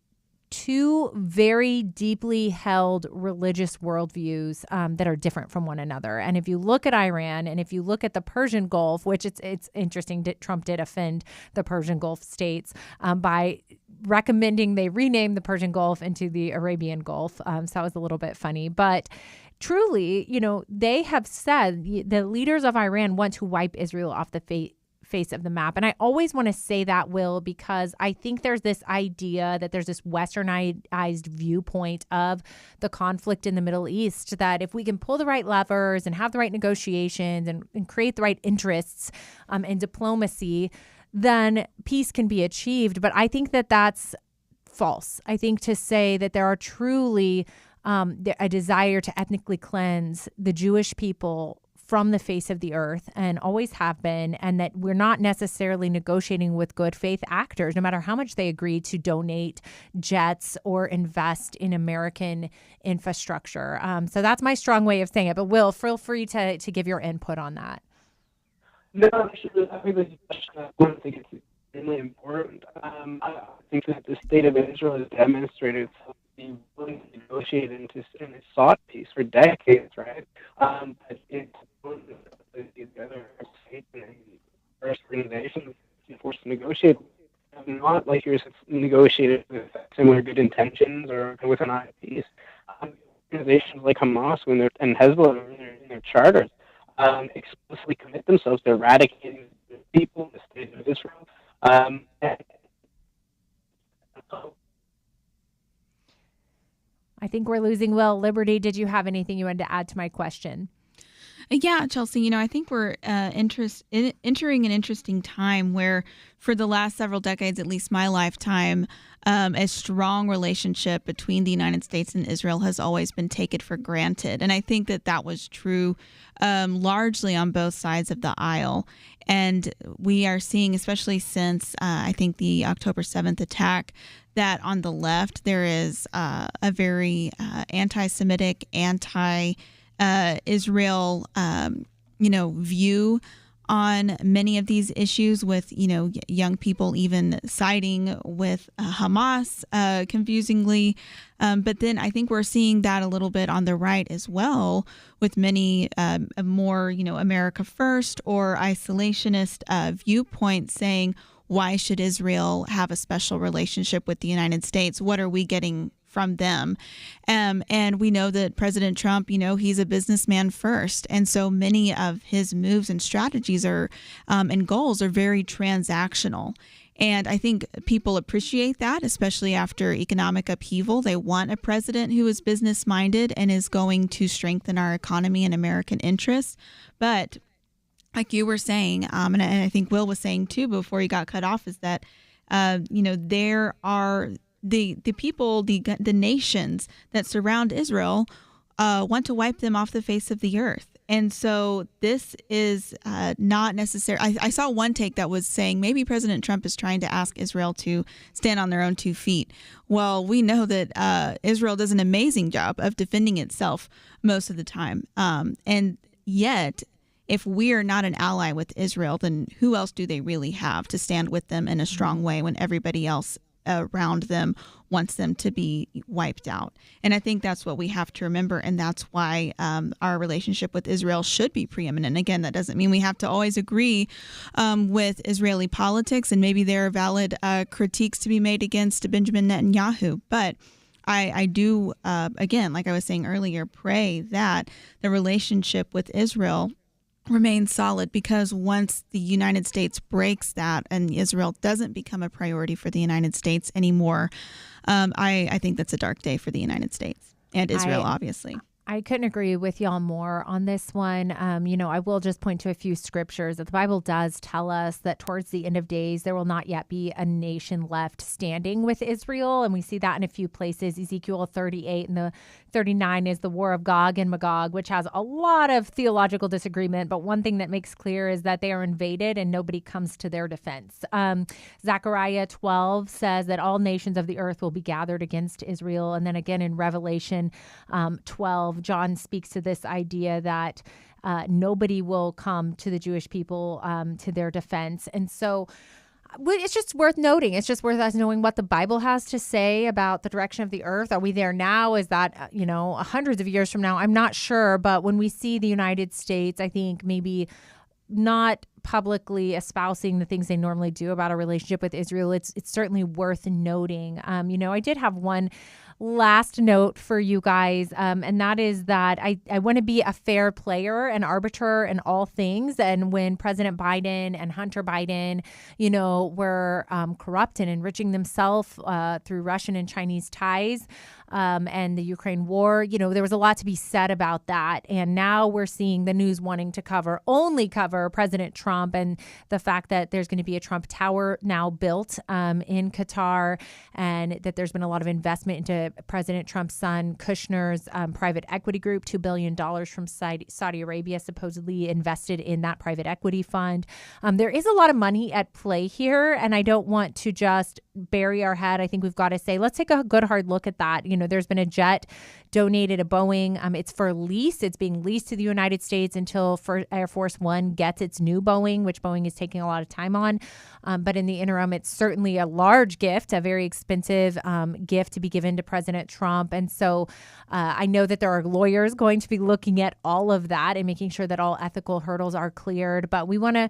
two very deeply held religious worldviews that are different from one another. And if you look at Iran and if you look at the Persian Gulf, which it's interesting that Trump did offend the Persian Gulf states by recommending they rename the Persian Gulf into the Arabian Gulf. So that was a little bit funny. But truly, they have said the leaders of Iran want to wipe Israel off the face of the map. And I always want to say that, Will, because I think there's this idea that there's this westernized viewpoint of the conflict in the Middle East, that if we can pull the right levers and have the right negotiations and create the right interests and diplomacy, then peace can be achieved. But I think that that's false. I think to say that there are truly a desire to ethnically cleanse the Jewish people from the face of the earth and always have been, and that we're not necessarily negotiating with good faith actors, no matter how much they agree to donate jets or invest in American infrastructure. So that's my strong way of saying it. But Will, feel free to give your input on that.
No, actually, I think I think it's extremely important. I think that the state of Israel has demonstrated to be willing to negotiate and has sought peace for decades, right? But it's the other states and first organizations forced to negotiate have not, like yours, negotiated with similar good intentions or with an eye of peace. Organizations like Hamas and Hezbollah in their charters explicitly commit themselves to eradicating the people, the state of Israel.
I think we're losing Will. Liberty, did you have anything you wanted to add to my question?
Yeah, Chelsey, I think we're entering an interesting time where for the last several decades, at least my lifetime, a strong relationship between the United States and Israel has always been taken for granted. And I think that was true largely on both sides of the aisle. And we are seeing, especially since I think the October 7th attack, that on the left there is a very anti-Semitic, Israel, view on many of these issues, with, young people even siding with Hamas, confusingly. But then I think we're seeing that a little bit on the right as well, with many more, America first or isolationist viewpoints saying, why should Israel have a special relationship with the United States? What are we getting from them? And we know that President Trump, he's a businessman first. And so many of his moves and strategies and goals are very transactional. And I think people appreciate that, especially after economic upheaval. They want a president who is business minded and is going to strengthen our economy and American interests. But like you were saying, and I think Will was saying too before he got cut off, is that, there are the people, the nations that surround Israel want to wipe them off the face of the earth. And so this is not necessary. I saw one take that was saying maybe President Trump is trying to ask Israel to stand on their own 2 feet. Well, we know that Israel does an amazing job of defending itself most of the time. And yet, if we're not an ally with Israel, then who else do they really have to stand with them in a strong way when everybody else around them wants them to be wiped out. And I think that's what we have to remember, and that's why our relationship with Israel should be preeminent. Again, that doesn't mean we have to always agree with Israeli politics, and maybe there are valid critiques to be made against Benjamin Netanyahu, but I do, again, like I was saying earlier, pray that the relationship with Israel remains solid, because once the United States breaks that and Israel doesn't become a priority for the United States anymore, I think that's a dark day for the United States and Israel, obviously.
I couldn't agree with y'all more on this one. I will just point to a few scriptures that the Bible does tell us that towards the end of days, there will not yet be a nation left standing with Israel. And we see that in a few places. Ezekiel 38 and the 39 is the war of Gog and Magog, which has a lot of theological disagreement. But one thing that makes clear is that they are invaded and nobody comes to their defense. Zechariah 12 says that all nations of the earth will be gathered against Israel. And then again in Revelation 12, John speaks to this idea that nobody will come to the Jewish people to their defense. And so it's just worth noting. It's just worth us knowing what the Bible has to say about the direction of the earth. Are we there now? Is that, hundreds of years from now? I'm not sure. But when we see the United States, I think maybe not publicly espousing the things they normally do about a relationship with Israel, it's certainly worth noting. I did have one last note for you guys, and that is that I want to be a fair player and arbiter in all things. And when President Biden and Hunter Biden, were corrupt and enriching themselves through Russian and Chinese ties, and the Ukraine war, there was a lot to be said about that. And now we're seeing the news wanting to only cover President Trump and the fact that there's going to be a Trump Tower now built in Qatar, and that there's been a lot of investment into President Trump's son Kushner's private equity group. $2 billion from Saudi Arabia supposedly invested in that private equity fund. There is a lot of money at play here, and I don't want to just bury our head. I think we've got to say, let's take a good hard look at that. There's been a jet donated to Boeing. It's for lease. It's being leased to the United States until Air Force One gets its new Boeing, which Boeing is taking a lot of time on. But in the interim, it's certainly a large gift, a very expensive gift to be given to President Trump. And so I know that there are lawyers going to be looking at all of that and making sure that all ethical hurdles are cleared. But we want to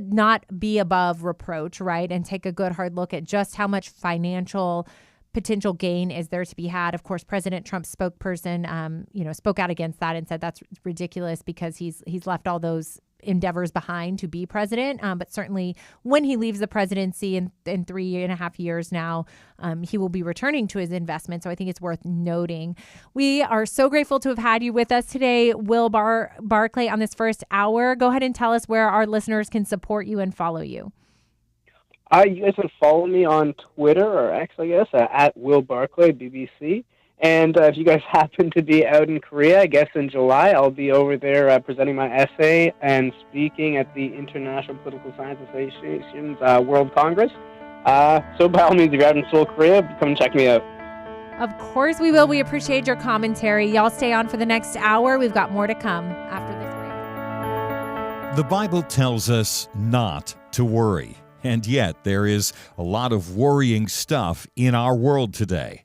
not be above reproach, right? And take a good hard look at just how much financial potential gain is there to be had. Of course, President Trump's spokesperson, spoke out against that and said that's ridiculous because he's left all those endeavors behind to be president. But certainly when he leaves the presidency in 3.5 years now, he will be returning to his investment. So I think it's worth noting. We are so grateful to have had you with us today, Will Barclay, on this first hour. Go ahead and tell us where our listeners can support you and follow you.
You guys can follow me on Twitter, or X, I guess, at Will Barclay, BBC. And if you guys happen to be out in Korea, I guess in July, I'll be over there presenting my essay and speaking at the International Political Science Association's World Congress. So by all means, if you're out in Seoul, Korea, come and check me out.
Of course we will. We appreciate your commentary. Y'all stay on for the next hour. We've got more to come after this break.
The Bible tells us not to worry. And yet, there is a lot of worrying stuff in our world today.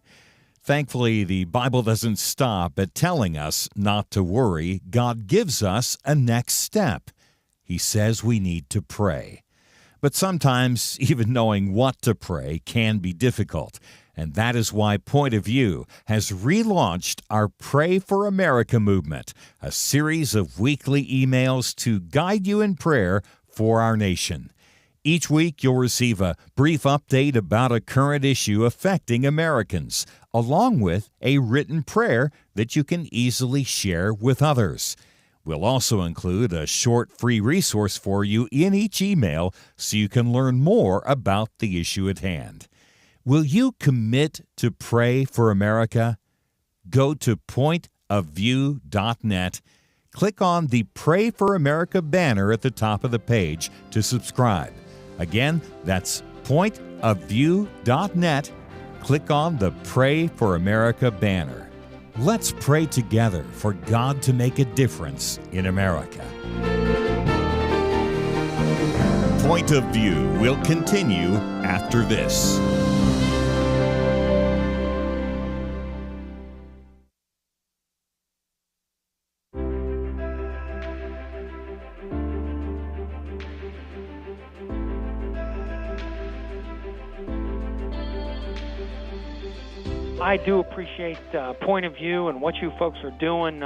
Thankfully, the Bible doesn't stop at telling us not to worry. God gives us a next step. He says we need to pray. But sometimes, even knowing what to pray can be difficult. And that is why Point of View has relaunched our Pray for America movement, a series of weekly emails to guide you in prayer for our nation. Each week, you'll receive a brief update about a current issue affecting Americans, along with a written prayer that you can easily share with others. We'll also include a short free resource for you in each email so you can learn more about the issue at hand. Will you commit to pray for America? Go to pointofview.net. Click on the Pray for America banner at the top of the page to subscribe. Again, that's pointofview.net. Click on the Pray for America banner. Let's pray together for God to make a difference in America. Point of View will continue after this.
I do appreciate Point of View and what you folks are doing.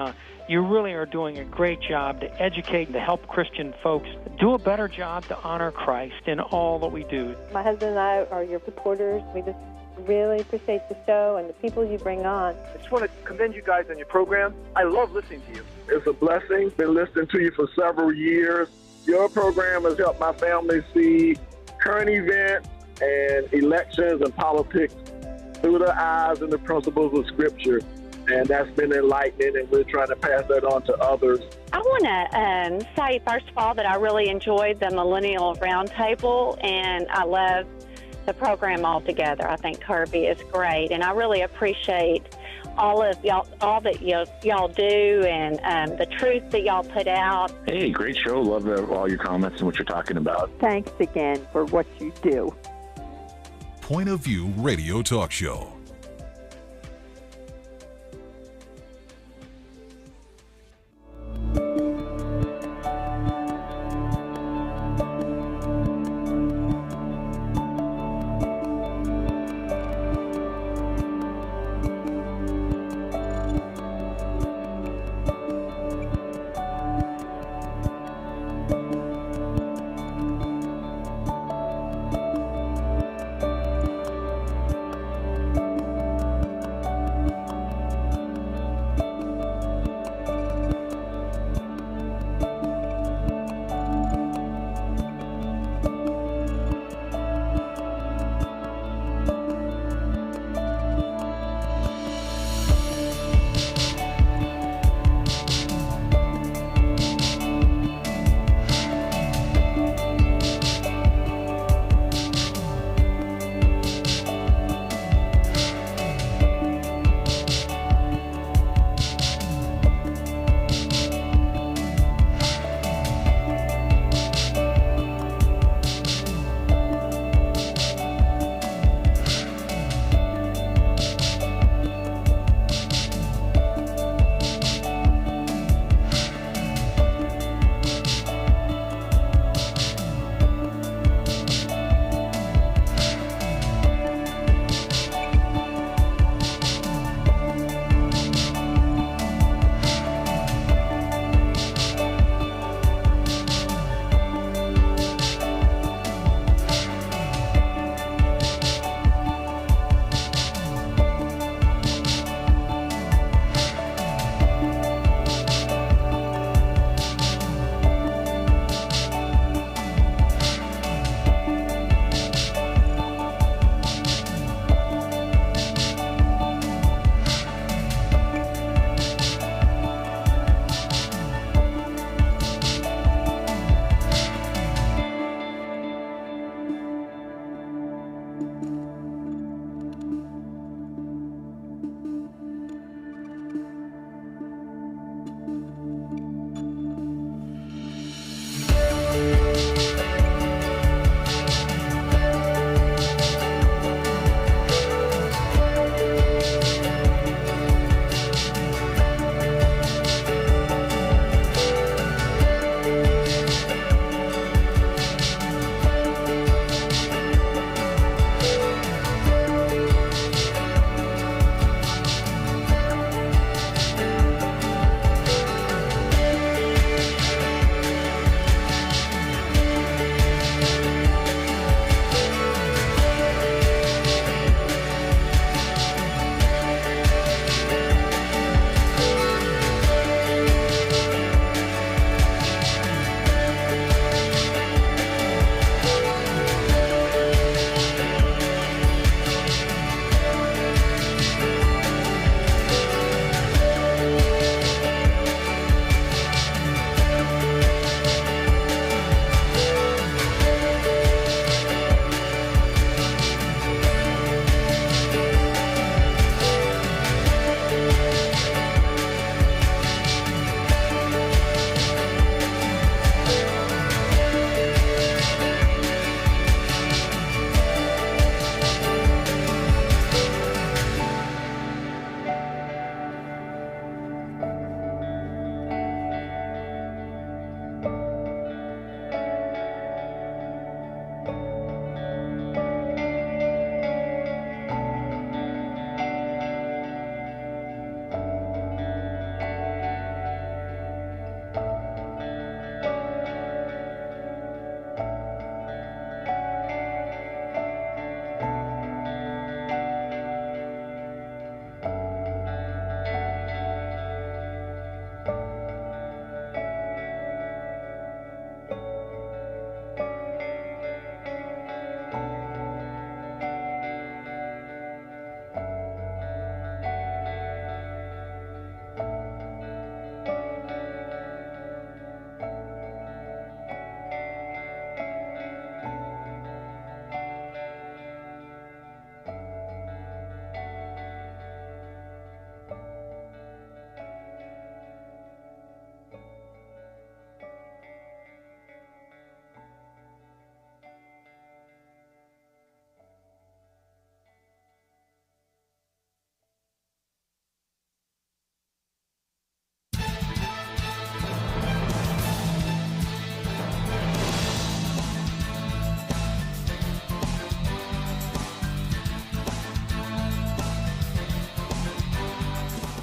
You really are doing a great job to educate and to help Christian folks do a better job to honor Christ in all that we do.
My husband and I are your supporters. We just really appreciate the show and the people you bring on.
I just want to commend you guys on your program. I love listening to you. It's a blessing. Been listening to you for several years. Your program has helped my family see current events and elections and politics through the eyes and the principles of Scripture. And that's been enlightening, and we're trying to pass that on to others.
I want to say, first of all, that I really enjoyed the Millennial Roundtable, and I love the program altogether. I think Kirby is great, and I really appreciate all of y'all, all that y'all do, and the truth that y'all put out.
Hey, great show. Love all your comments and what you're talking about.
Thanks again for what you do.
Point of View Radio Talk Show.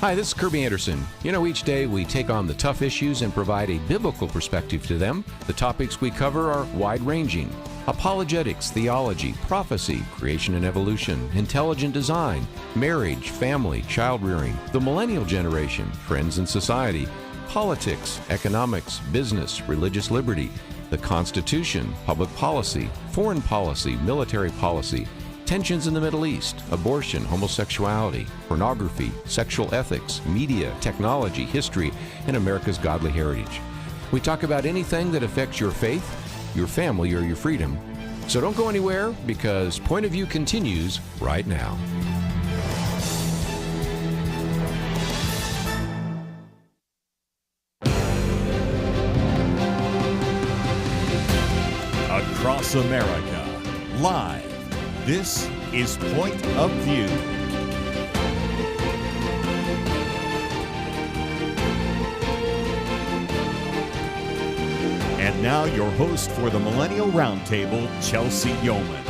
Hi, this is Kirby Anderson. You know, each day we take on the tough issues and provide a biblical perspective to them. The topics we cover are wide-ranging. Apologetics, theology, prophecy, creation and evolution, intelligent design, marriage, family, child-rearing, the millennial generation, friends and society, politics, economics, business, religious liberty, the Constitution, public policy, foreign policy, military policy, tensions in the Middle East, abortion, homosexuality, pornography, sexual ethics, media, technology, history, and America's godly heritage. We talk about anything that affects your faith, your family, or your freedom. So don't go anywhere, because Point of View continues right now.
Across America, live. This is Point of View. And now your host for the Millennial Roundtable, Chelsey Youman.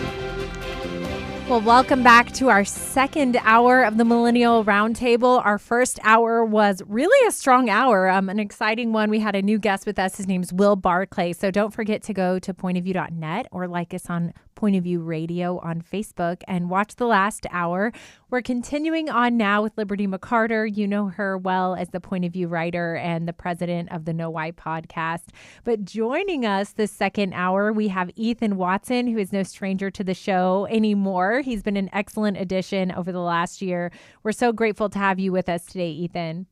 Well, welcome back to our second hour of the Millennial Roundtable. Our first hour was really a strong hour, an exciting one. We had a new guest with us. His name's Will Barclay. So don't forget to go to pointofview.net or like us on Point of View Radio on Facebook and watch the last hour. We're continuing on now with Liberty McArtor. You know her well as the Point of View writer and the president of the Know Why podcast. But joining us this second hour, we have Ethan Watson, who is no stranger to the show anymore. He's been an excellent addition over the last year. We're so grateful to have you with us today, Ethan.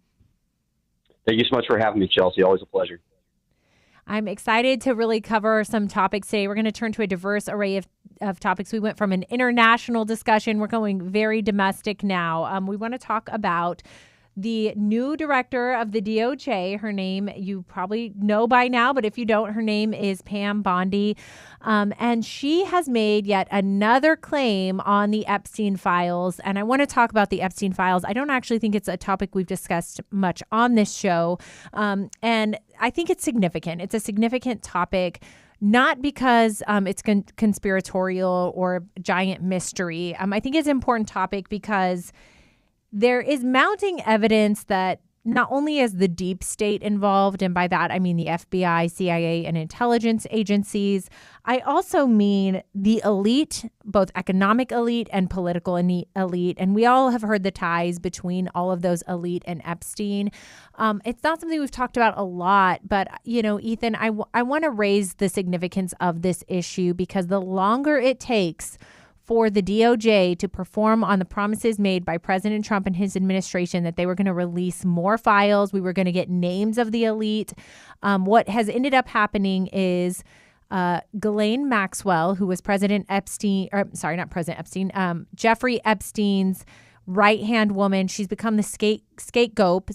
Thank you so much for having me, Chelsey. Always a pleasure.
I'm excited to really cover some topics today. We're going to turn to a diverse array of topics. We went from an international discussion. We're going very domestic now. We want to talk about the new director of the DOJ. Her name you probably know by now, but if you don't, her name is Pam Bondi. And she has made yet another claim on the Epstein files. And I want to talk about the Epstein files. I don't actually think it's a topic we've discussed much on this show. And I think it's significant. It's a significant topic. Not because it's conspiratorial or giant mystery. I think it's an important topic because there is mounting evidence that not only is the deep state involved, and by that I mean the FBI, CIA, and intelligence agencies, I also mean the elite, both economic elite and political elite, and we all have heard the ties between all of those elite and Epstein. It's not something we've talked about a lot, but, you know, Ethan, I want to raise the significance of this issue because the longer it takes for the DOJ to perform on the promises made by President Trump and his administration that they were going to release more files, we were going to get names of the elite. What has ended up happening is Ghislaine Maxwell, who was Jeffrey Epstein's right-hand woman. She's become the scapegoat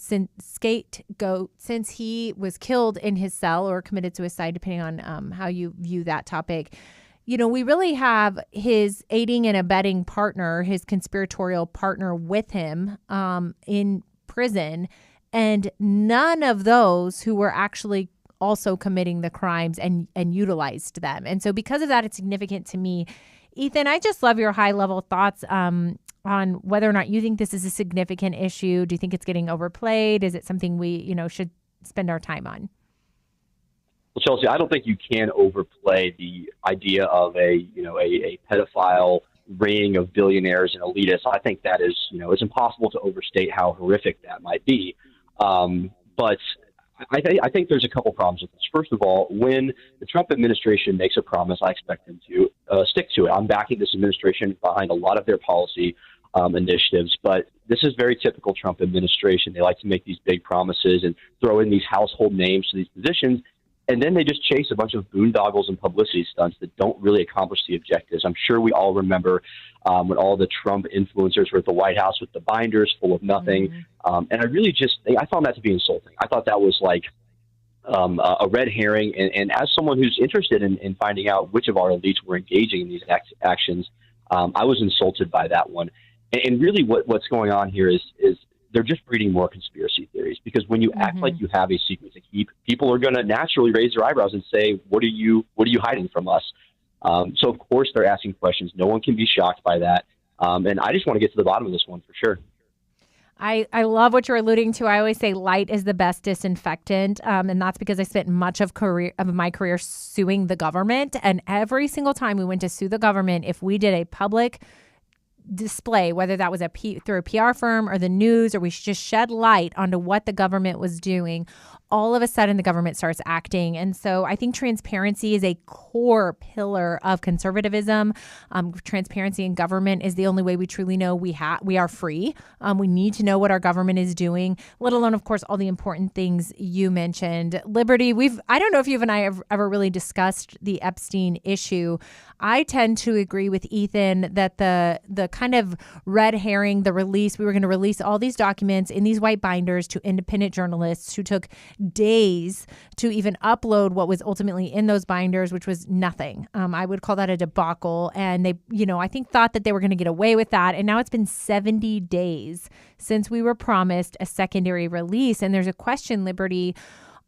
since he was killed in his cell or committed suicide, depending on how you view that topic. You know, we really have his aiding and abetting partner, his conspiratorial partner with him in prison, and none of those who were actually also committing the crimes and utilized them. And so because of that, it's significant to me. Ethan, I just love your high-level thoughts on whether or not you think this is a significant issue. Do you think it's getting overplayed? Is it something we, should spend our time on?
Well, Chelsey, I don't think you can overplay the idea of a pedophile ring of billionaires and elitists. I think that is, it's impossible to overstate how horrific that might be. But I think there's a couple problems with this. First of all, when the Trump administration makes a promise, I expect them to stick to it. I'm backing this administration behind a lot of their policy initiatives, but this is very typical Trump administration. They like to make these big promises and throw in these household names to these positions. And then they just chase a bunch of boondoggles and publicity stunts that don't really accomplish the objectives. I'm sure we all remember when all the Trump influencers were at the White House with the binders full of nothing. And I found that to be insulting. I thought that was like a red herring. And as someone who's interested in finding out which of our elites were engaging in these actions, I was insulted by that one. And really what's going on here is they're just breeding more conspiracy theories, because when you act like you have a secret to keep, people are going to naturally raise their eyebrows and say, what are you hiding from us? So of course they're asking questions. No one can be shocked by that. And I just want to get to the bottom of this one for sure.
I love what you're alluding to. I always say light is the best disinfectant. And that's because I spent much of my career suing the government. And every single time we went to sue the government, if we did a public display, whether that was through a PR firm or the news, or we just shed light onto what the government was doing, all of a sudden the government starts acting. And so I think transparency is a core pillar of conservatism. Transparency in government is the only way we truly know we are free. We need to know what our government is doing, let alone, of course, all the important things you mentioned. Liberty, I don't know if you and I have ever really discussed the Epstein issue. I tend to agree with Ethan that the kind of red herring, we were going to release all these documents in these white binders to independent journalists who took days to even upload what was ultimately in those binders, which was nothing. I would call that a debacle. And they, I think thought that they were going to get away with that. And now it's been 70 days since we were promised a secondary release. And there's a question, Liberty,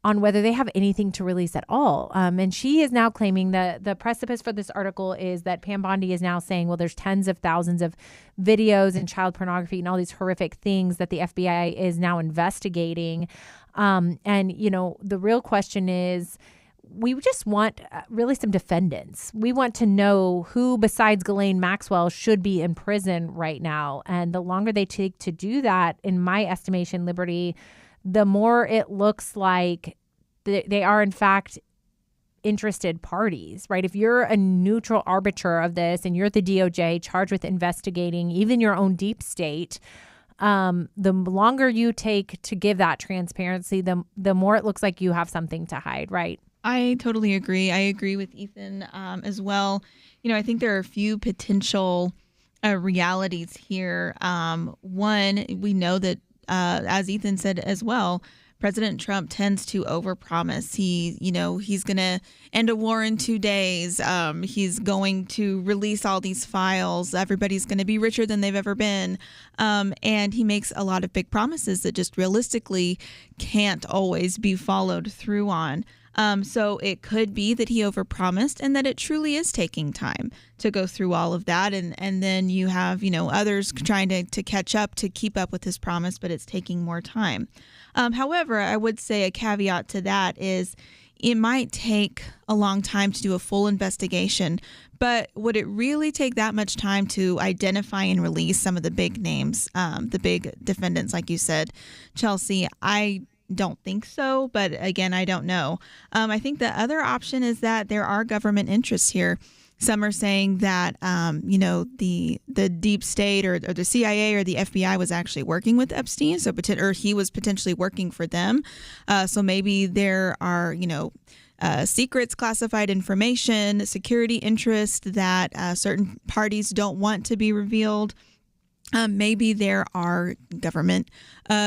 on whether they have anything to release at all. And she is now claiming that the precipice for this article is that Pam Bondi is now saying, well, there's tens of thousands of videos and child pornography and all these horrific things that the FBI is now investigating. And, the real question is, we just want really some defendants. We want to know who besides Ghislaine Maxwell should be in prison right now. And the longer they take to do that, in my estimation, Liberty, the more it looks like they are, in fact, interested parties, right? If you're a neutral arbiter of this and you're the DOJ charged with investigating even your own deep state, the longer you take to give that transparency, the more it looks like you have something to hide, right?
I totally agree. I agree with Ethan as well. I think there are a few potential realities here. One, we know that as Ethan said as well, President Trump tends to overpromise. He's going to end a war in 2 days. He's going to release all these files. Everybody's going to be richer than they've ever been. And he makes a lot of big promises that just realistically can't always be followed through on. So it could be that he overpromised and that it truly is taking time to go through all of that. And then you have, others trying to catch up, to keep up with his promise, but it's taking more time. However, I would say a caveat to that is it might take a long time to do a full investigation, but would it really take that much time to identify and release some of the big names, the big defendants, like you said, Chelsey? I don't think so, but again, I don't know. I think the other option is that there are government interests here. Some are saying that, the deep state or the CIA or the FBI was actually working with Epstein, or he was potentially working for them. So maybe there are, secrets, classified information, security interests that certain parties don't want to be revealed. Maybe there are government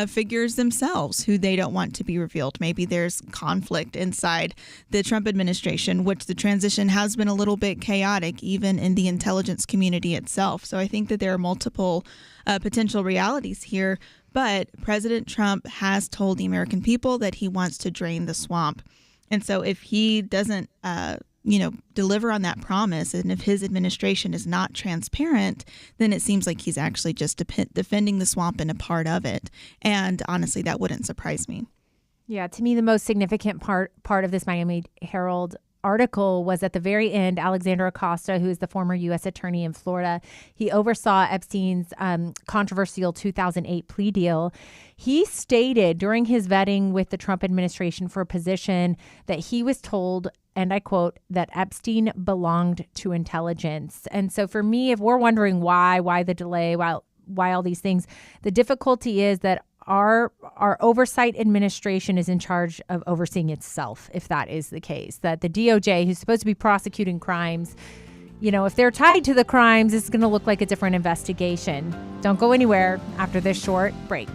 figures themselves who they don't want to be revealed. Maybe there's conflict inside the Trump administration, which the transition has been a little bit chaotic, even in the intelligence community itself. So I think that there are multiple potential realities here. But President Trump has told the American people that he wants to drain the swamp. And so if he doesn't deliver on that promise, and if his administration is not transparent, then it seems like he's actually just defending the swamp and a part of it. And honestly, that wouldn't surprise me.
Yeah, to me, the most significant part of this Miami Herald article was at the very end. Alexander Acosta, who is the former U.S. attorney in Florida, he oversaw Epstein's controversial 2008 plea deal. He stated during his vetting with the Trump administration for a position that he was told, and I quote, that Epstein belonged to intelligence. And so for me, if we're wondering why the delay, why all these things, the difficulty is that our oversight administration is in charge of overseeing itself, if that is the case, that the DOJ, who's supposed to be prosecuting crimes, if they're tied to the crimes, it's going to look like a different investigation. Don't go anywhere after this short break.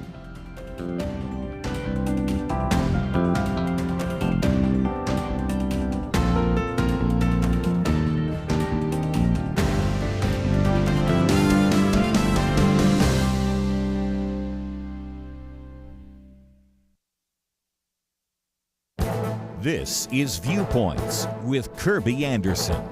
This is Viewpoints with Kirby Anderson.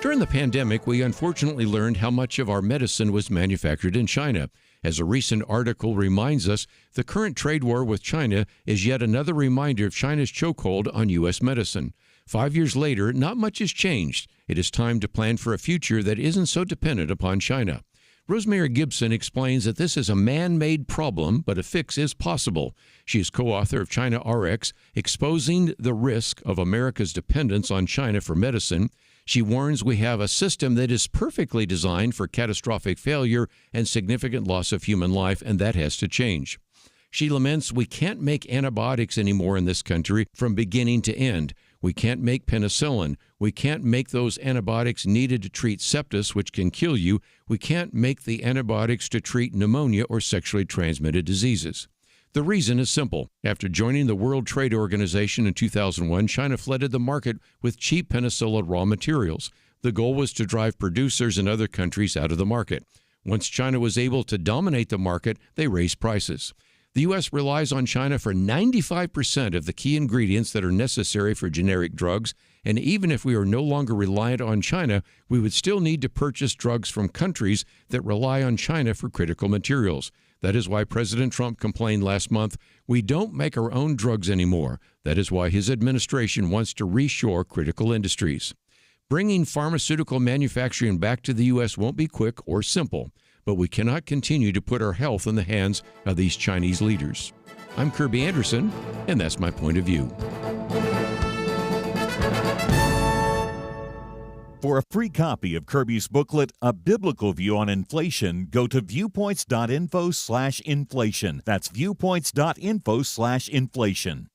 During the pandemic, we unfortunately learned how much of our medicine was manufactured in China. As a recent article reminds us, the current trade war with China is yet another reminder of China's chokehold on U.S. medicine. 5 years later, not much has changed. It is time to plan for a future that isn't so dependent upon China. Rosemary Gibson explains that this is a man-made problem, but a fix is possible. She is co-author of China RX, Exposing the Risk of America's Dependence on China for Medicine. She warns we have a system that is perfectly designed for catastrophic failure and significant loss of human life, and that has to change. She laments we can't make antibiotics anymore in this country from beginning to end. We can't make penicillin. We can't make those antibiotics needed to treat sepsis, which can kill you. We can't make the antibiotics to treat pneumonia or sexually transmitted diseases. The reason is simple. After joining the World Trade Organization in 2001, China flooded the market with cheap penicillin raw materials. The goal was to drive producers in other countries out of the market. Once China was able to dominate the market, they raised prices. The U.S. relies on China for 95% of the key ingredients that are necessary for generic drugs, and even if we are no longer reliant on China, we would still need to purchase drugs from countries that rely on China for critical materials. That is why President Trump complained last month, "We don't make our own drugs anymore." That is why his administration wants to reshore critical industries. Bringing pharmaceutical manufacturing back to the U.S. won't be quick or simple, but we cannot continue to put our health in the hands of these Chinese leaders. I'm Kirby Anderson, and that's my point of view.
For a free copy of Kirby's booklet, A Biblical View on Inflation, go to viewpoints.info/inflation. That's viewpoints.info/inflation.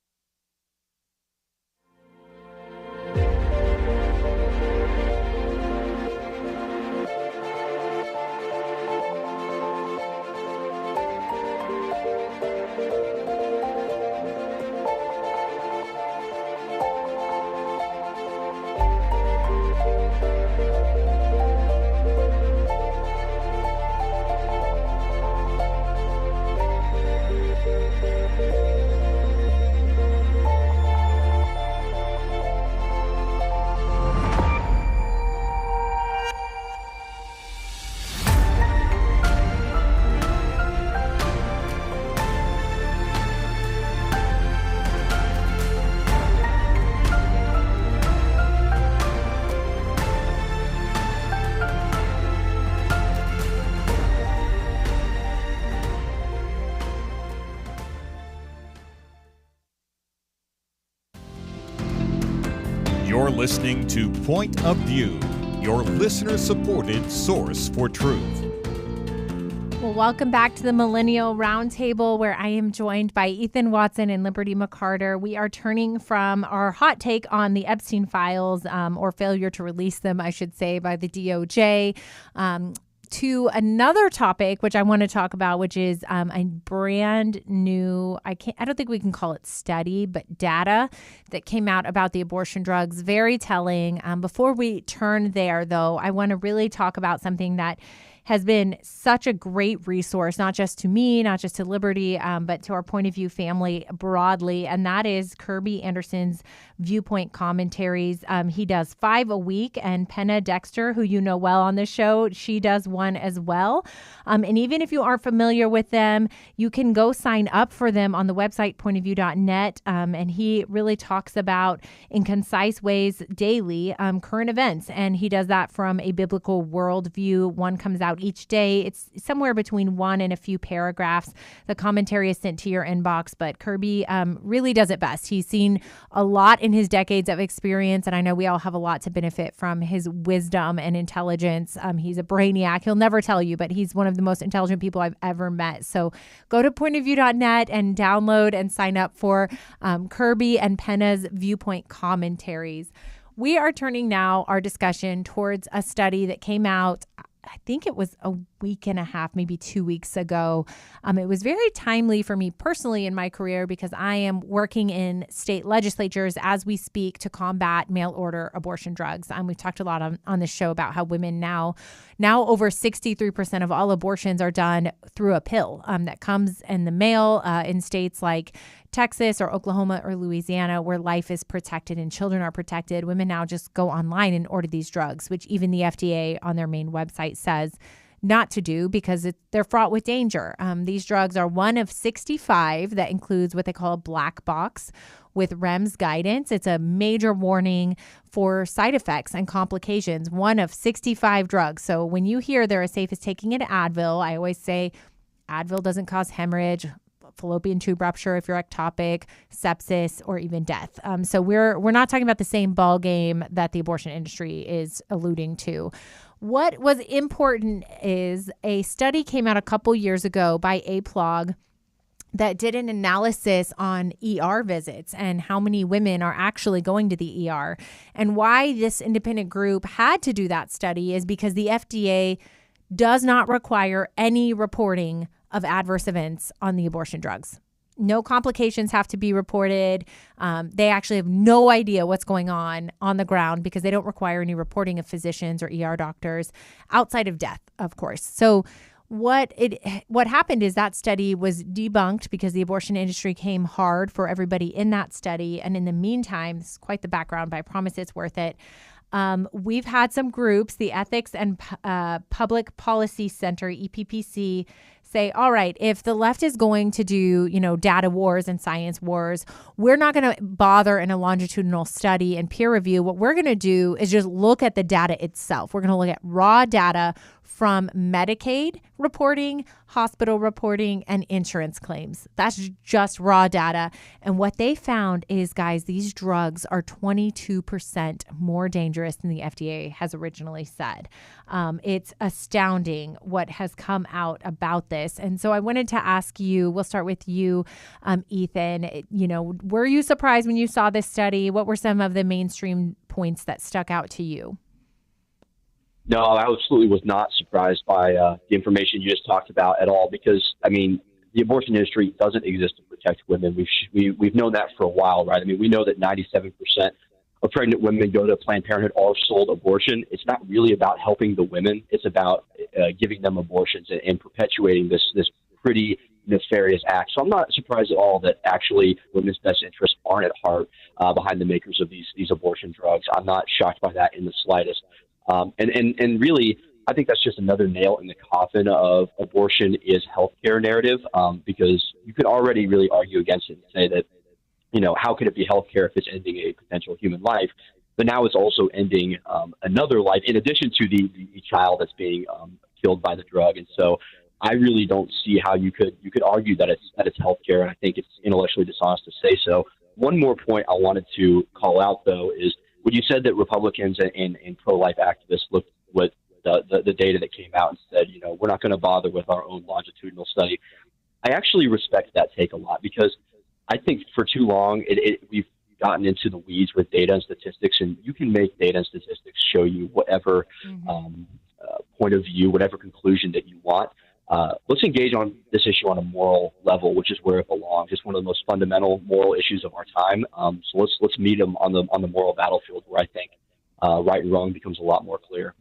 You're listening to Point of View, your listener-supported source for truth.
Well, welcome back to the Millennial Roundtable, where I am joined by Ethan Watson and Liberty McArtor. We are turning from our hot take on the Epstein files, or failure to release them, I should say, by the DOJ, to another topic, which I want to talk about, which is a brand new, I don't think we can call it study, but data that came out about the abortion drugs. Very telling. Before we turn there, though, I want to really talk about something that has been such a great resource, not just to me, not just to Liberty, but to our Point of View family broadly. And that is Kirby Anderson's Viewpoint Commentaries. He does 5 a week, and Penna Dexter, who you know well on this show, she does one as well. And even if you aren't familiar with them, you can go sign up for them on the website, pointofview.net. And he really talks about, in concise ways, daily current events. And he does that from a biblical worldview. One comes out each day. It's somewhere between 1 and a few paragraphs. The commentary is sent to your inbox, but Kirby really does it best. He's seen a lot in his decades of experience, and I know we all have a lot to benefit from his wisdom and intelligence. He's a brainiac. He'll never tell you, but he's one of the most intelligent people I've ever met. So go to pointofview.net and download and sign up for Kirby and Penna's Viewpoint Commentaries. We are turning now our discussion towards a study that came out, I think it was a week and a half, maybe 2 weeks ago. It was very timely for me personally in my career because I am working in state legislatures as we speak to combat mail order abortion drugs. We've talked a lot on this show about how women now over 63% of all abortions are done through a pill that comes in the mail in states like Texas or Oklahoma or Louisiana, where life is protected and children are protected, women now just go online and order these drugs, which even the FDA on their main website says not to do because they're fraught with danger. These drugs are one of 65 that includes what they call a black box with REMS guidance. It's a major warning for side effects and complications, one of 65 drugs. So when you hear they're as safe as taking an Advil, I always say Advil doesn't cause hemorrhage, fallopian tube rupture if you're ectopic, sepsis, or even death. So we're not talking about the same ball game that the abortion industry is alluding to. What was important is a study came out a couple years ago by APLOG that did an analysis on ER visits and how many women are actually going to the ER. And why this independent group had to do that study is because the FDA does not require any reporting of adverse events on the abortion drugs. No complications have to be reported. They actually have no idea what's going on the ground because they don't require any reporting of physicians or ER doctors outside of death, of course. So what happened is that study was debunked because the abortion industry came hard for everybody in that study. And in the meantime, this is quite the background, but I promise it's worth it. We've had some groups, the Ethics and Public Policy Center, EPPC, say, all right, if the left is going to do, data wars and science wars, we're not going to bother in a longitudinal study and peer review. What we're going to do is just look at the data itself. We're going to look at raw data from Medicaid reporting, hospital reporting, and insurance claims. That's just raw data. And what they found is, guys, these drugs are 22% more dangerous than the FDA has originally said. It's astounding what has come out about this. And so I wanted to ask you, we'll start with you, Ethan, were you surprised when you saw this study? What were some of the mainstream points that stuck out to you?
No, I absolutely was not surprised by the information you just talked about at all because, the abortion industry doesn't exist to protect women. We've known that for a while, right? We know that 97% of pregnant women go to Planned Parenthood or sold abortion. It's not really about helping the women. It's about giving them abortions and perpetuating this pretty nefarious act. So I'm not surprised at all that actually women's best interests aren't at heart behind the makers of these abortion drugs. I'm not shocked by that in the slightest. And really, I think that's just another nail in the coffin of abortion is healthcare narrative, because you could already really argue against it and say that, how could it be healthcare if it's ending a potential human life? But now it's also ending another life in addition to the child that's being killed by the drug. And so I really don't see how you could argue that it's healthcare. And I think it's intellectually dishonest to say so. One more point I wanted to call out, though, is when you said that Republicans and pro-life activists looked at the data that came out and said, we're not going to bother with our own longitudinal study. I actually respect that take a lot because I think for too long we've gotten into the weeds with data and statistics, and you can make data and statistics show you whatever point of view, whatever conclusion that you want. Let's engage on this issue on a moral level, which is where it belongs. It's one of the most fundamental moral issues of our time. So let's meet them on the moral battlefield, where I think right and wrong becomes a lot more clear.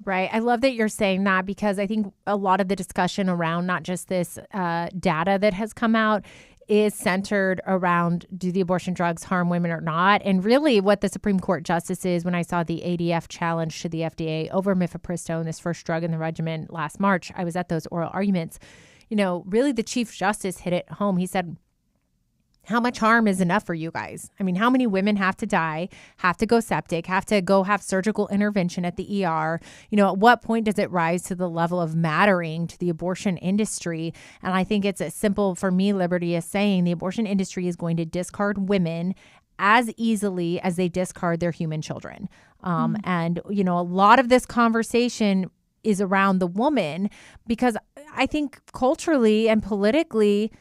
Right. I love that you're saying that because I think a lot of the discussion around not just this data that has come out is centered around, do the abortion drugs harm women or not? And really what the Supreme Court justices, when I saw the ADF challenge to the FDA over mifepristone, this first drug in the regimen last March, I was at those oral arguments. Really the Chief Justice hit it home. He said, how much harm is enough for you guys? How many women have to die, have to go septic, have to go have surgical intervention at the ER? At what point does it rise to the level of mattering to the abortion industry? And I think it's as simple for me, Liberty, as saying the abortion industry is going to discard women as easily as they discard their human children. And, a lot of this conversation is around the woman because I think culturally and politically,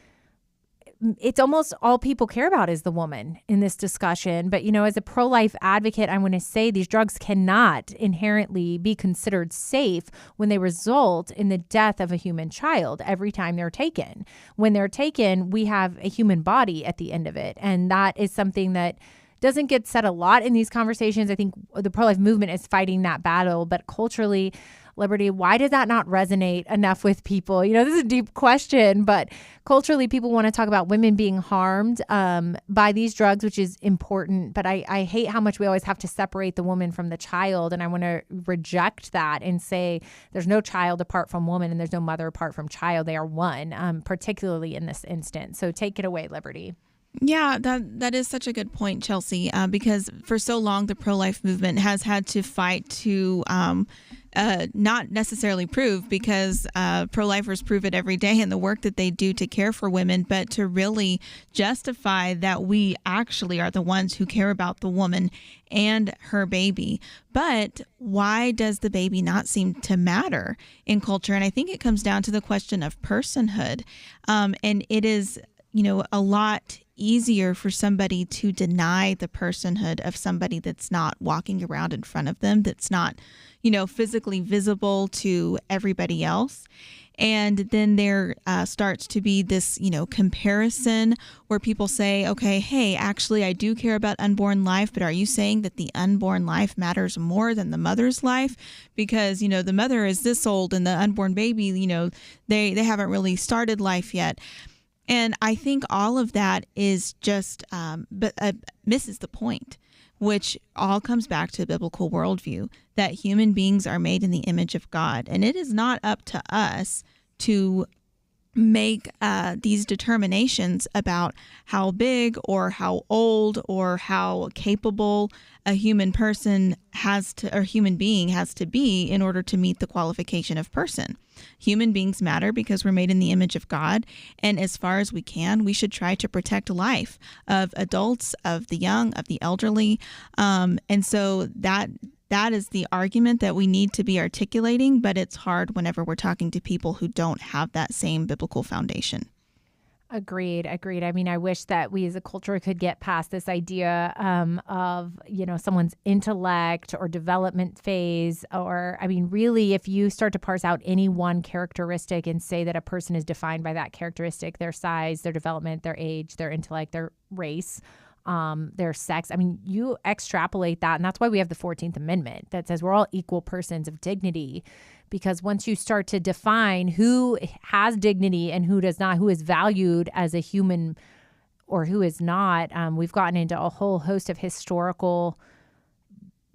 it's almost all people care about is the woman in this discussion. But, as a pro-life advocate, I want to say these drugs cannot inherently be considered safe when they result in the death of a human child every time they're taken. When they're taken, we have a human body at the end of it. And that is something that doesn't get said a lot in these conversations. I think the pro-life movement is fighting that battle, but culturally, Liberty, why does that not resonate enough with people? This is a deep question, but culturally people want to talk about women being harmed by these drugs, which is important. But I hate how much we always have to separate the woman from the child. And I want to reject that and say there's no child apart from woman and there's no mother apart from child. They are one, particularly in this instance. So take it away, Liberty.
Yeah, that is such a good point, Chelsey, because for so long the pro-life movement has had to fight to not necessarily prove, because pro-lifers prove it every day in the work that they do to care for women, but to really justify that we actually are the ones who care about the woman and her baby. But why does the baby not seem to matter in culture? And I think it comes down to the question of personhood. And it is, a lot easier for somebody to deny the personhood of somebody that's not walking around in front of them, that's not, physically visible to everybody else. And then there starts to be this, comparison where people say, okay, hey, actually, I do care about unborn life, but are you saying that the unborn life matters more than the mother's life? Because, the mother is this old and the unborn baby, they haven't really started life yet. And I think all of that is just misses the point, which all comes back to the biblical worldview, that human beings are made in the image of God. And it is not up to us to make these determinations about how big or how old or how capable a human person or human being has to be in order to meet the qualification of person. Human beings matter because we're made in the image of God. And as far as we can, we should try to protect life of adults, of the young, of the elderly. And so that is the argument that we need to be articulating, but it's hard whenever we're talking to people who don't have that same biblical foundation.
Agreed. I mean, I wish that we as a culture could get past this idea of, someone's intellect or development phase, or, really, if you start to parse out any one characteristic and say that a person is defined by that characteristic, their size, their development, their age, their intellect, their race, their sex. You extrapolate that. And that's why we have the 14th Amendment that says we're all equal persons of dignity. Because once you start to define who has dignity and who does not, who is valued as a human or who is not, we've gotten into a whole host of historical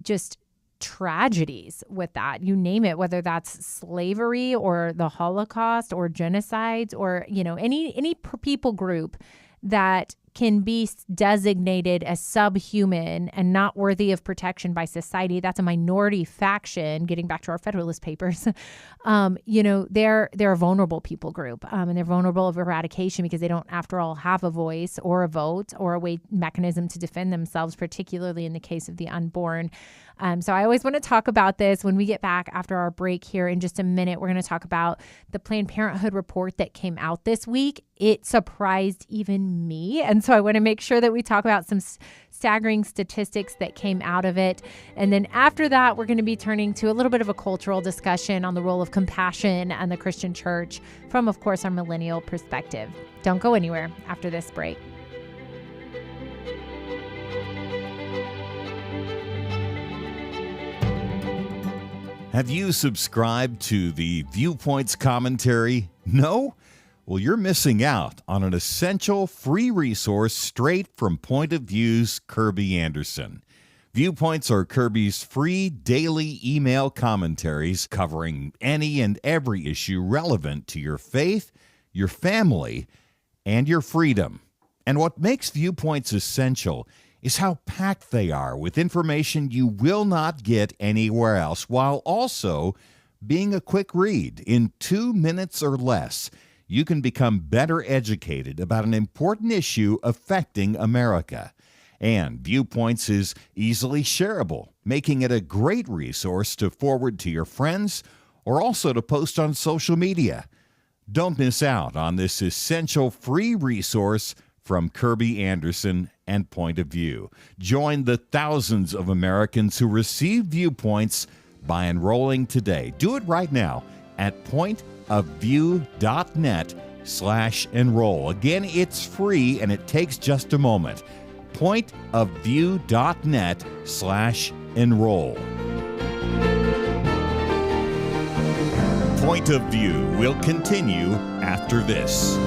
just tragedies with that. You name it, whether that's slavery or the Holocaust or genocides or, any people group that can be designated as subhuman and not worthy of protection by society. That's a minority faction, getting back to our Federalist Papers. They're a vulnerable people group, and they're vulnerable of eradication because they don't, after all, have a voice or a vote or a mechanism to defend themselves, particularly in the case of the unborn. So I always want to talk about this when we get back after our break here in just a minute. We're going to talk about the Planned Parenthood report that came out this week. It surprised even me. And so I want to make sure that we talk about some staggering statistics that came out of it. And then after that, we're going to be turning to a little bit of a cultural discussion on the role of compassion and the Christian church from, of course, our millennial perspective. Don't go anywhere after this break.
Have you subscribed to the Viewpoints commentary? No? Well, you're missing out on an essential free resource straight from Point of View's Kirby Anderson. Viewpoints are Kirby's free daily email commentaries covering any and every issue relevant to your faith, your family, and your freedom. And what makes Viewpoints essential is how packed they are with information you will not get anywhere else, while also being a quick read. In 2 minutes or less, you can become better educated about an important issue affecting America. And Viewpoints is easily shareable, making it a great resource to forward to your friends or also to post on social media. Don't miss out on this essential free resource from Kirby Anderson and Point of View. Join the thousands of Americans who receive Viewpoints by enrolling today. Do it right now at pointofview.net/enroll. Again, it's free and it takes just a moment. Pointofview.net/enroll. Point of View will continue after this.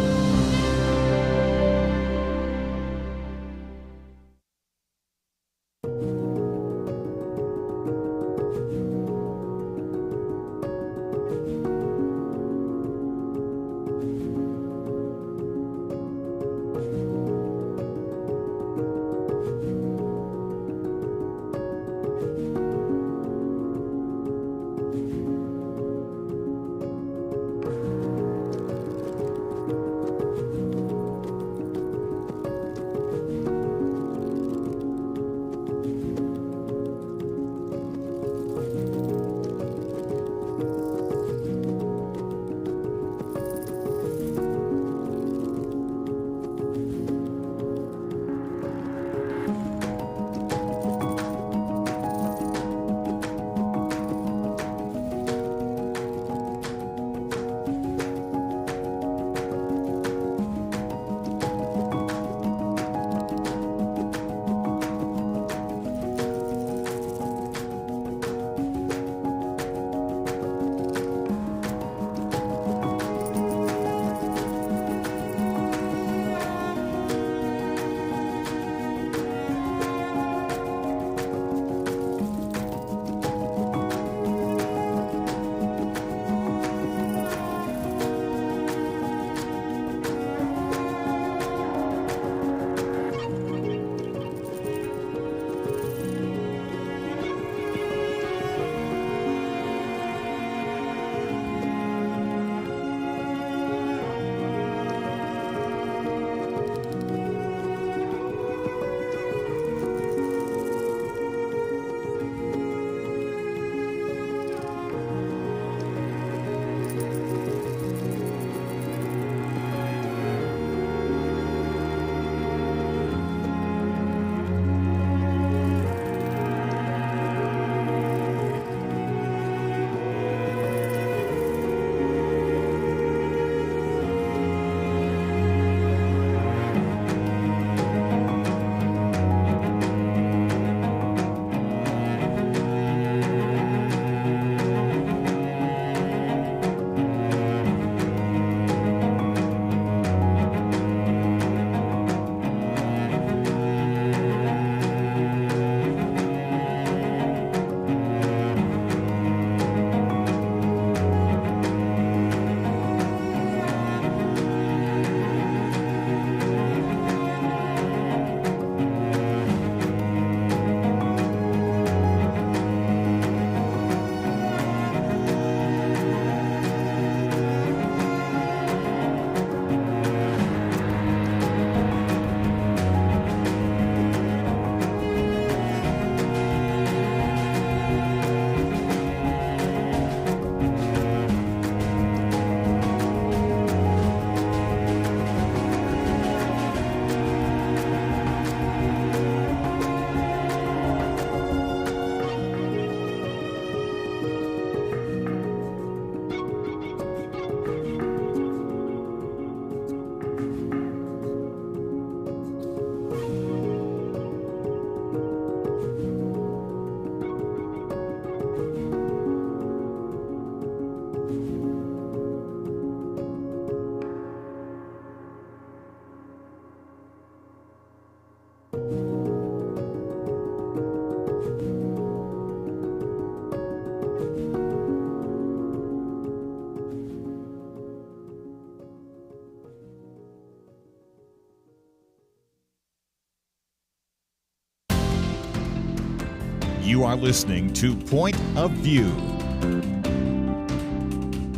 You are listening to Point of View.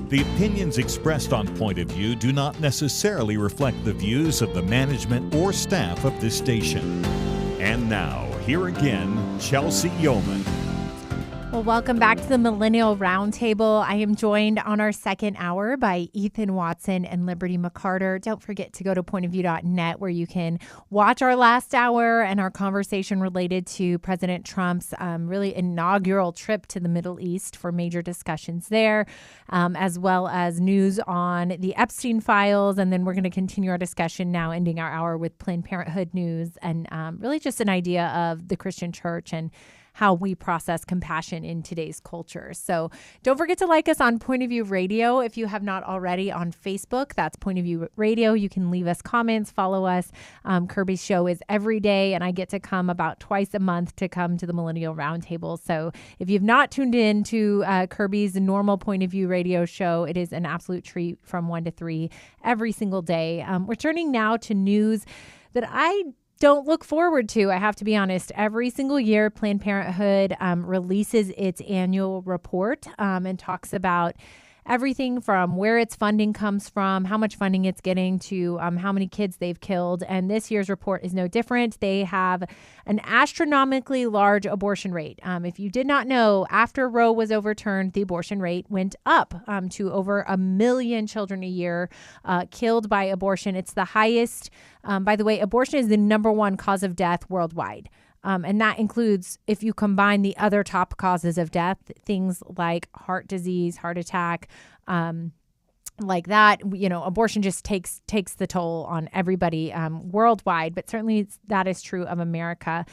The opinions expressed on Point of View do not necessarily reflect the views of the management or staff of this station. And now, here again, Chelsey Youman.
Well, welcome back to the Millennial Roundtable. I am joined on our second hour by Ethan Watson and Liberty McArtor. Don't forget to go to pointofview.net where you can watch our last hour and our conversation related to President Trump's really inaugural trip to the Middle East for major discussions there, as well as news on the Epstein files. And then we're going to continue our discussion now, ending our hour with Planned Parenthood news and really just an idea of the Christian church and how we process compassion in today's culture. So don't forget to like us on Point of View Radio if you have not already on Facebook. That's Point of View Radio. You can leave us comments, follow us. Kirby's show is every day, and I get to come about twice a month to come to the Millennial Roundtable. So if you've not tuned in to Kirby's normal Point of View Radio show, it is an absolute treat from 1 to 3 every single day. We're turning now to news that I don't look forward to, I have to be honest. Every single year, Planned Parenthood releases its annual report and talks about everything from where its funding comes from, how much funding it's getting, to how many kids they've killed. And this year's report is no different. They have an astronomically large abortion rate. If you did not know, after Roe was overturned, the abortion rate went up to over 1 million children a year killed by abortion. It's the highest. By the way, abortion is the #1 cause of death worldwide. And that includes, if you combine the other top causes of death, things like heart disease, heart attack, like that. Abortion just takes the toll on everybody worldwide, but certainly that is true of America.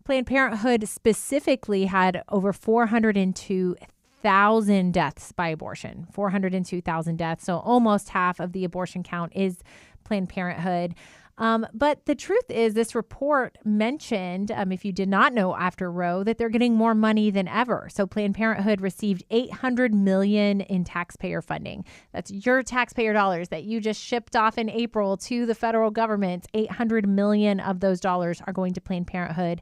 Planned Parenthood specifically had over 402,000 deaths by abortion, 402,000 deaths. So almost half of the abortion count is Planned Parenthood. But the truth is, this report mentioned, if you did not know after Roe, that they're getting more money than ever. So Planned Parenthood received $800 million in taxpayer funding. That's your taxpayer dollars that you just shipped off in April to the federal government. $800 million of those dollars are going to Planned Parenthood,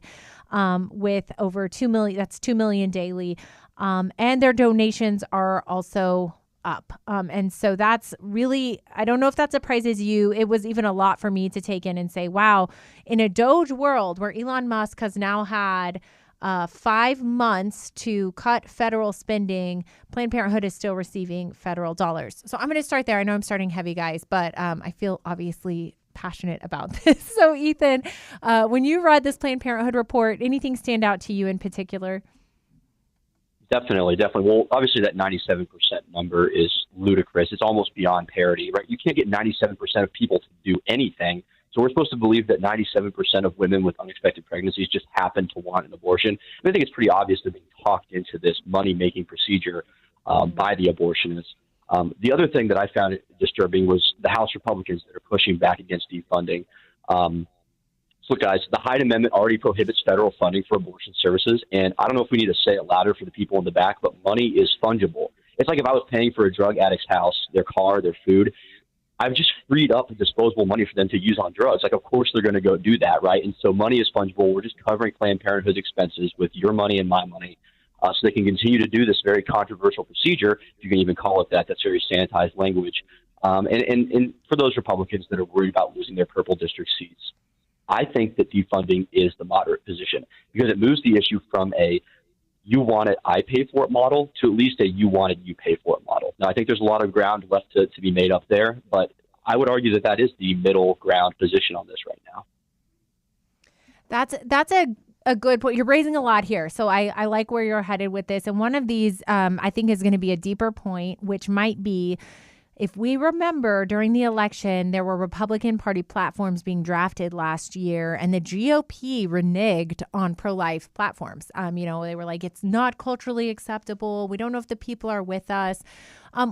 with over 2 million. That's 2 million daily. And their donations are also up. And so that's really, I don't know if that surprises you. It was even a lot for me to take in and say, wow, in a Doge world where Elon Musk has now had 5 months to cut federal spending, Planned Parenthood is still receiving federal dollars. So I'm going to start there. I know I'm starting heavy, guys, but I feel obviously passionate about this. So Ethan, when you read this Planned Parenthood report, anything stand out to you in particular?
Definitely. Well, obviously that 97% number is ludicrous. It's almost beyond parity, right? You can't get 97% of people to do anything. So we're supposed to believe that 97% of women with unexpected pregnancies just happen to want an abortion. And I think it's pretty obvious they're being talked into this money-making procedure by the abortionists. The other thing that I found disturbing was the House Republicans that are pushing back against defunding. So, guys, the Hyde Amendment already prohibits federal funding for abortion services, and I don't know if we need to say it louder for the people in the back, but money is fungible. It's like if I was paying for a drug addict's house, their car, their food, I've just freed up disposable money for them to use on drugs. Like, of course they're going to go do that, right? And so money is fungible. We're just covering Planned Parenthood's expenses with your money and my money, so they can continue to do this very controversial procedure, if you can even call it that. That's very sanitized language. And for those Republicans that are worried about losing their purple district seats, I think that defunding is the moderate position because it moves the issue from a you want it, I pay for it model to at least a you want it, you pay for it model. Now, I think there's a lot of ground left to be made up there, but I would argue that is the middle ground position on this right now.
That's a good point. You're raising a lot here. So I like where you're headed with this. And one of these, I think, is going to be a deeper point, which might be, if we remember, during the election, there were Republican Party platforms being drafted last year, and the GOP reneged on pro-life platforms. They were like, it's not culturally acceptable. We don't know if the people are with us,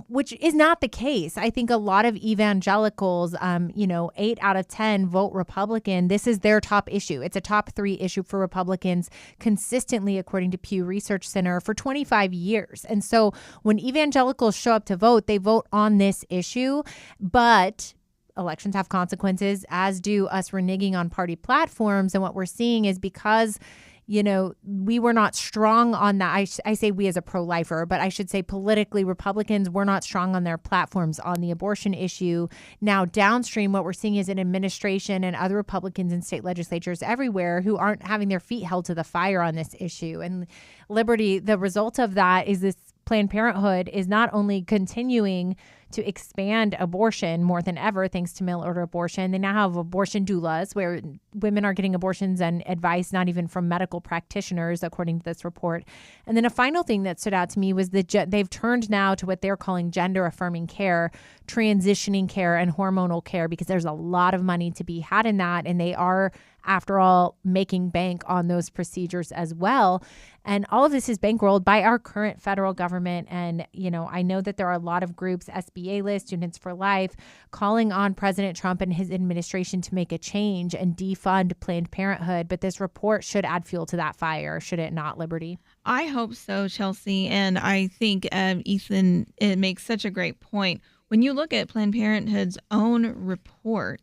which is not the case. I think a lot of evangelicals, 8 out of 10 vote Republican. This is their top issue. It's a top 3 issue for Republicans consistently, according to Pew Research Center, for 25 years. And so when evangelicals show up to vote, they vote on this issue, but elections have consequences, as do us reneging on party platforms. And what we're seeing is because we were not strong on that. I say we as a pro-lifer, but I should say politically, Republicans were not strong on their platforms on the abortion issue. Now, downstream, what we're seeing is an administration and other Republicans in state legislatures everywhere who aren't having their feet held to the fire on this issue. And Liberty, the result of that is this Planned Parenthood is not only continuing to expand abortion more than ever, thanks to mail order abortion. They now have abortion doulas where women are getting abortions and advice not even from medical practitioners, according to this report. And then a final thing that stood out to me was that they've turned now to what they're calling gender affirming care, transitioning care, and hormonal care, because there's a lot of money to be had in that. And they are, after all, making bank on those procedures as well. And all of this is bankrolled by our current federal government. And, I know that there are a lot of groups, SBA List, Students for Life, calling on President Trump and his administration to make a change and defund Planned Parenthood. But this report should add fuel to that fire, should it not, Liberty?
I hope so, Chelsey. And I think, Ethan, it makes such a great point. When you look at Planned Parenthood's own report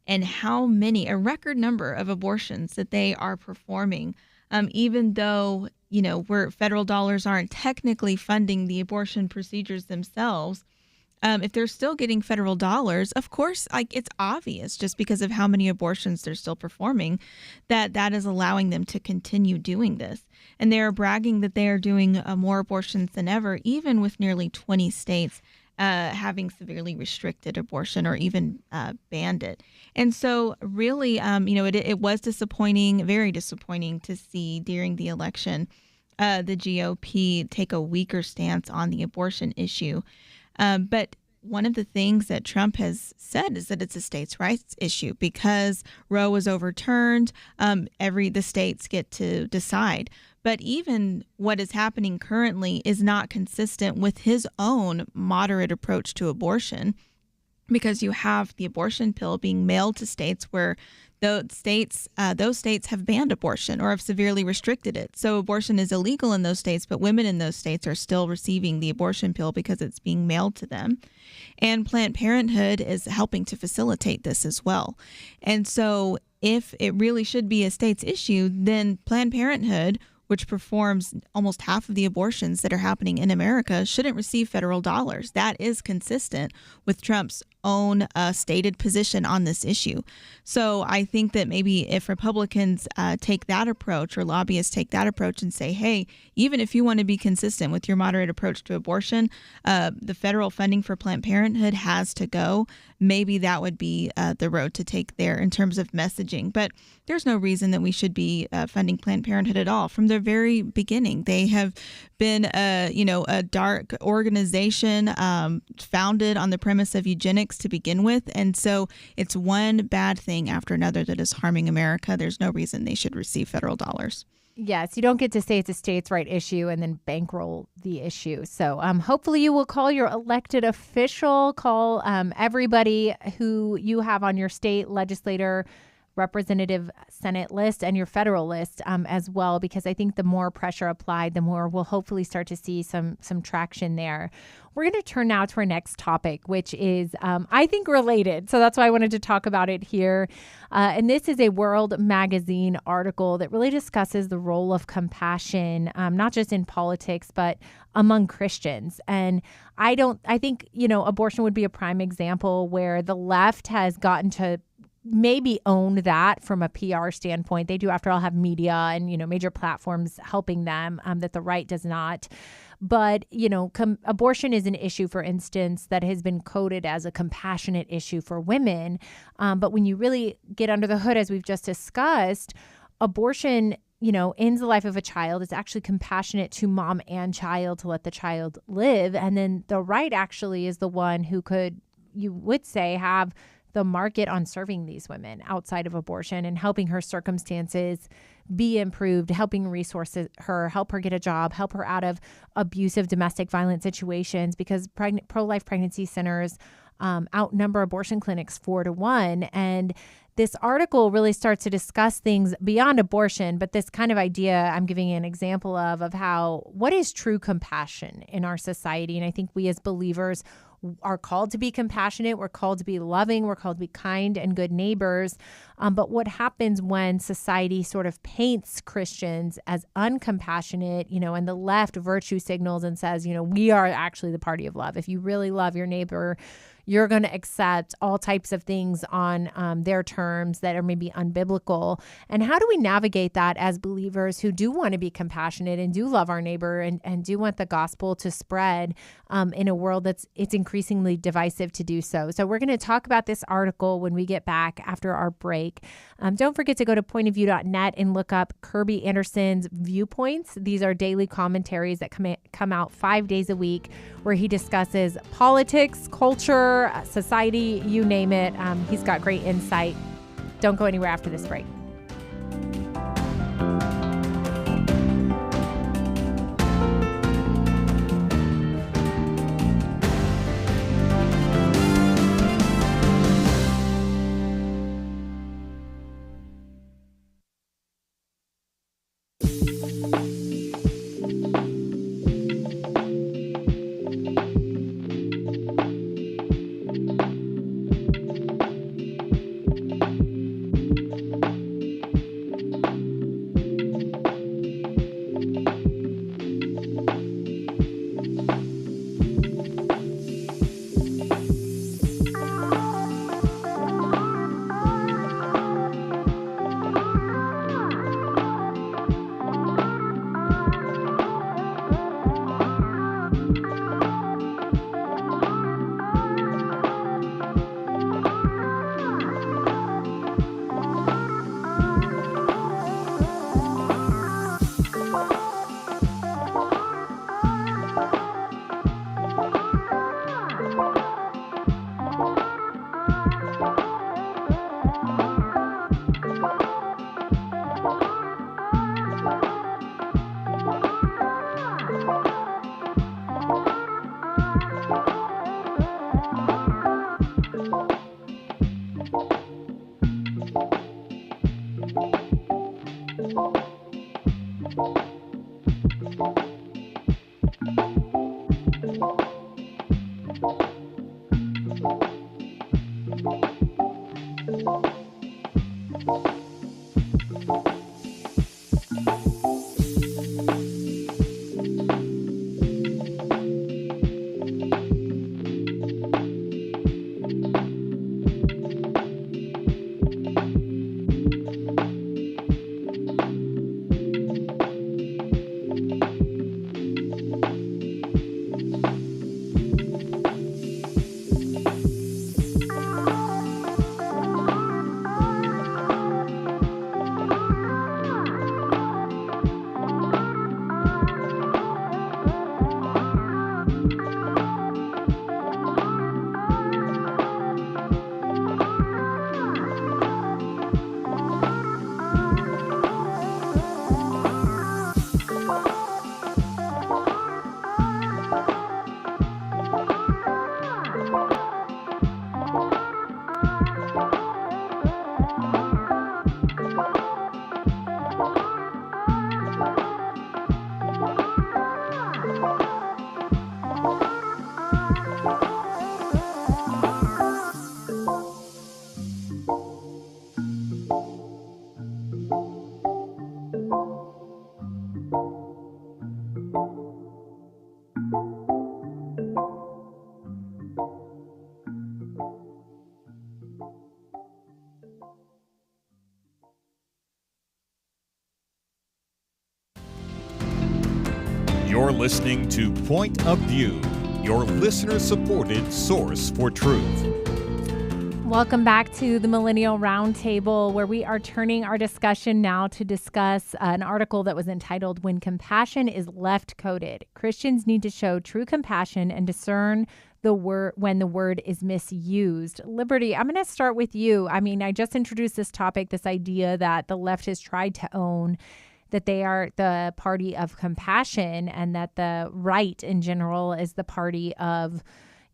and a record number of abortions that they are performing, even though, where federal dollars aren't technically funding the abortion procedures themselves, if they're still getting federal dollars, of course, it's obvious just because of how many abortions they're still performing that is allowing them to continue doing this. And they are bragging that they are doing more abortions than ever, even with nearly 20 states having severely restricted abortion or even banned it. And so really, it was disappointing, very disappointing to see during the election the GOP take a weaker stance on the abortion issue. But one of the things that Trump has said is that it's a states' rights issue because Roe was overturned. The states get to decide. But even what is happening currently is not consistent with his own moderate approach to abortion, because you have the abortion pill being mailed to states where those states have banned abortion or have severely restricted it. So abortion is illegal in those states, but women in those states are still receiving the abortion pill because it's being mailed to them. And Planned Parenthood is helping to facilitate this as well. And so if it really should be a state's issue, then Planned Parenthood, which performs almost half of the abortions that are happening in America, shouldn't receive federal dollars. That is consistent with Trump's own stated position on this issue. So I think that maybe if Republicans take that approach, or lobbyists take that approach and say, hey, even if you want to be consistent with your moderate approach to abortion, the federal funding for Planned Parenthood has to go. Maybe that would be the road to take there in terms of messaging. But there's no reason that we should be funding Planned Parenthood at all. From the very beginning, they have been a dark organization founded on the premise of eugenics to begin with. And so it's one bad thing after another that is harming America. There's no reason they should receive federal dollars.
Yes, you don't get to say it's a states' right issue and then bankroll the issue. So hopefully you will call your elected official, call everybody who you have on your state legislator, representative, Senate list, and your federal list as well, because I think the more pressure applied, the more we'll hopefully start to see some traction there. We're going to turn now to our next topic, which is, I think, related. So that's why I wanted to talk about it here. And this is a World Magazine article that really discusses the role of compassion, not just in politics, but among Christians. And I think, abortion would be a prime example where the left has gotten to maybe own that from a PR standpoint. They do, after all, have media and, major platforms helping them that the right does not. But, abortion is an issue, for instance, that has been coded as a compassionate issue for women. But when you really get under the hood, as we've just discussed, abortion, ends the life of a child. It's actually compassionate to mom and child to let the child live. And then the right actually is the one who could, you would say, have the market on serving these women outside of abortion and helping her circumstances be improved, helping resources her, help her get a job, help her out of abusive domestic violence situations, because pro-life pregnancy centers outnumber abortion clinics 4-1. And this article really starts to discuss things beyond abortion, but this kind of idea I'm giving an example of how, what is true compassion in our society? And I think we as believers are called to be compassionate. We're called to be loving. We're called to be kind and good neighbors. But what happens when society sort of paints Christians as uncompassionate, and the left virtue signals and says, we are actually the party of love. If you really love your neighbor, you're going to accept all types of things on their terms that are maybe unbiblical. And how do we navigate that as believers who do want to be compassionate and do love our neighbor and do want the gospel to spread in a world it's increasingly divisive to do so? So we're going to talk about this article when we get back after our break. Don't forget to go to pointofview.net and look up Kirby Anderson's Viewpoints. These are daily commentaries that come out 5 days a week, where he discusses politics, culture, society, you name it. He's got great insight. Don't go anywhere after this break.
You're listening to Point of View, your listener-supported source for truth.
Welcome back to the Millennial Roundtable, where we are turning our discussion now to discuss an article that was entitled, "When Compassion is Left-Coded, Christians Need to Show True Compassion and Discern the word when the word is misused." Liberty, I'm going to start with you. I mean, I just introduced this topic, this idea that the left has tried to own that they are the party of compassion and that the right in general is the party of,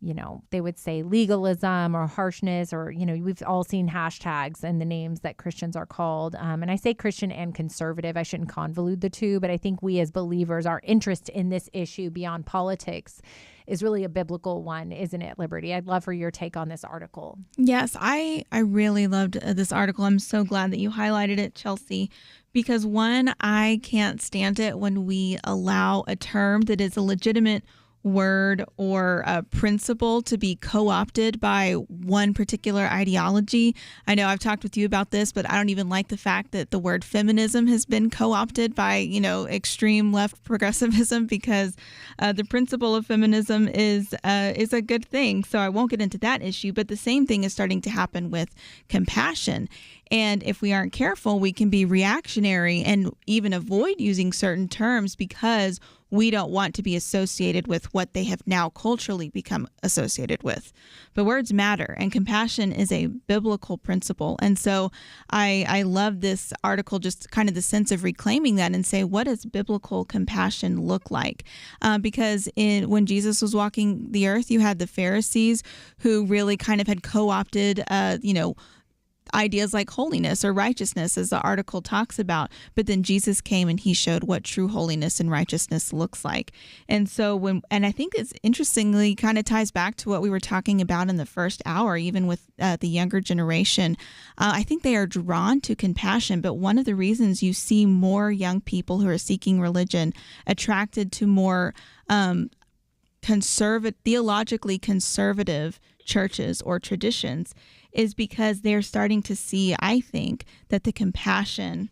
you know, they would say legalism or harshness, or, you know, we've all seen hashtags and the names that Christians are called. And I say Christian and conservative. I shouldn't convolute the two, but I think we as believers, our interest in this issue beyond politics is really a biblical one, isn't it, Liberty? I'd love for your take on this article.
Yes, I really loved this article. I'm so glad that you highlighted it, Chelsey, because one, I can't stand it when we allow a term that is a legitimate word or a principle to be co-opted by one particular ideology. I know I've talked with you about this, but I don't even like the fact that the word feminism has been co-opted by, extreme left progressivism, because the principle of feminism is a good thing. So I won't get into that issue, but the same thing is starting to happen with compassion. And if we aren't careful, we can be reactionary and even avoid using certain terms because we don't want to be associated with what they have now culturally become associated with. But words matter, and compassion is a biblical principle. And so I love this article, just kind of the sense of reclaiming that and say, what does biblical compassion look like? Because when Jesus was walking the earth, you had the Pharisees who really kind of had co-opted, ideas like holiness or righteousness, as the article talks about. But then Jesus came and he showed what true holiness and righteousness looks like. And so and I think it's interestingly kind of ties back to what we were talking about in the first hour, even with the younger generation. I think they are drawn to compassion. But one of the reasons you see more young people who are seeking religion attracted to more theologically conservative churches or traditions is because they're starting to see, I think, that the compassion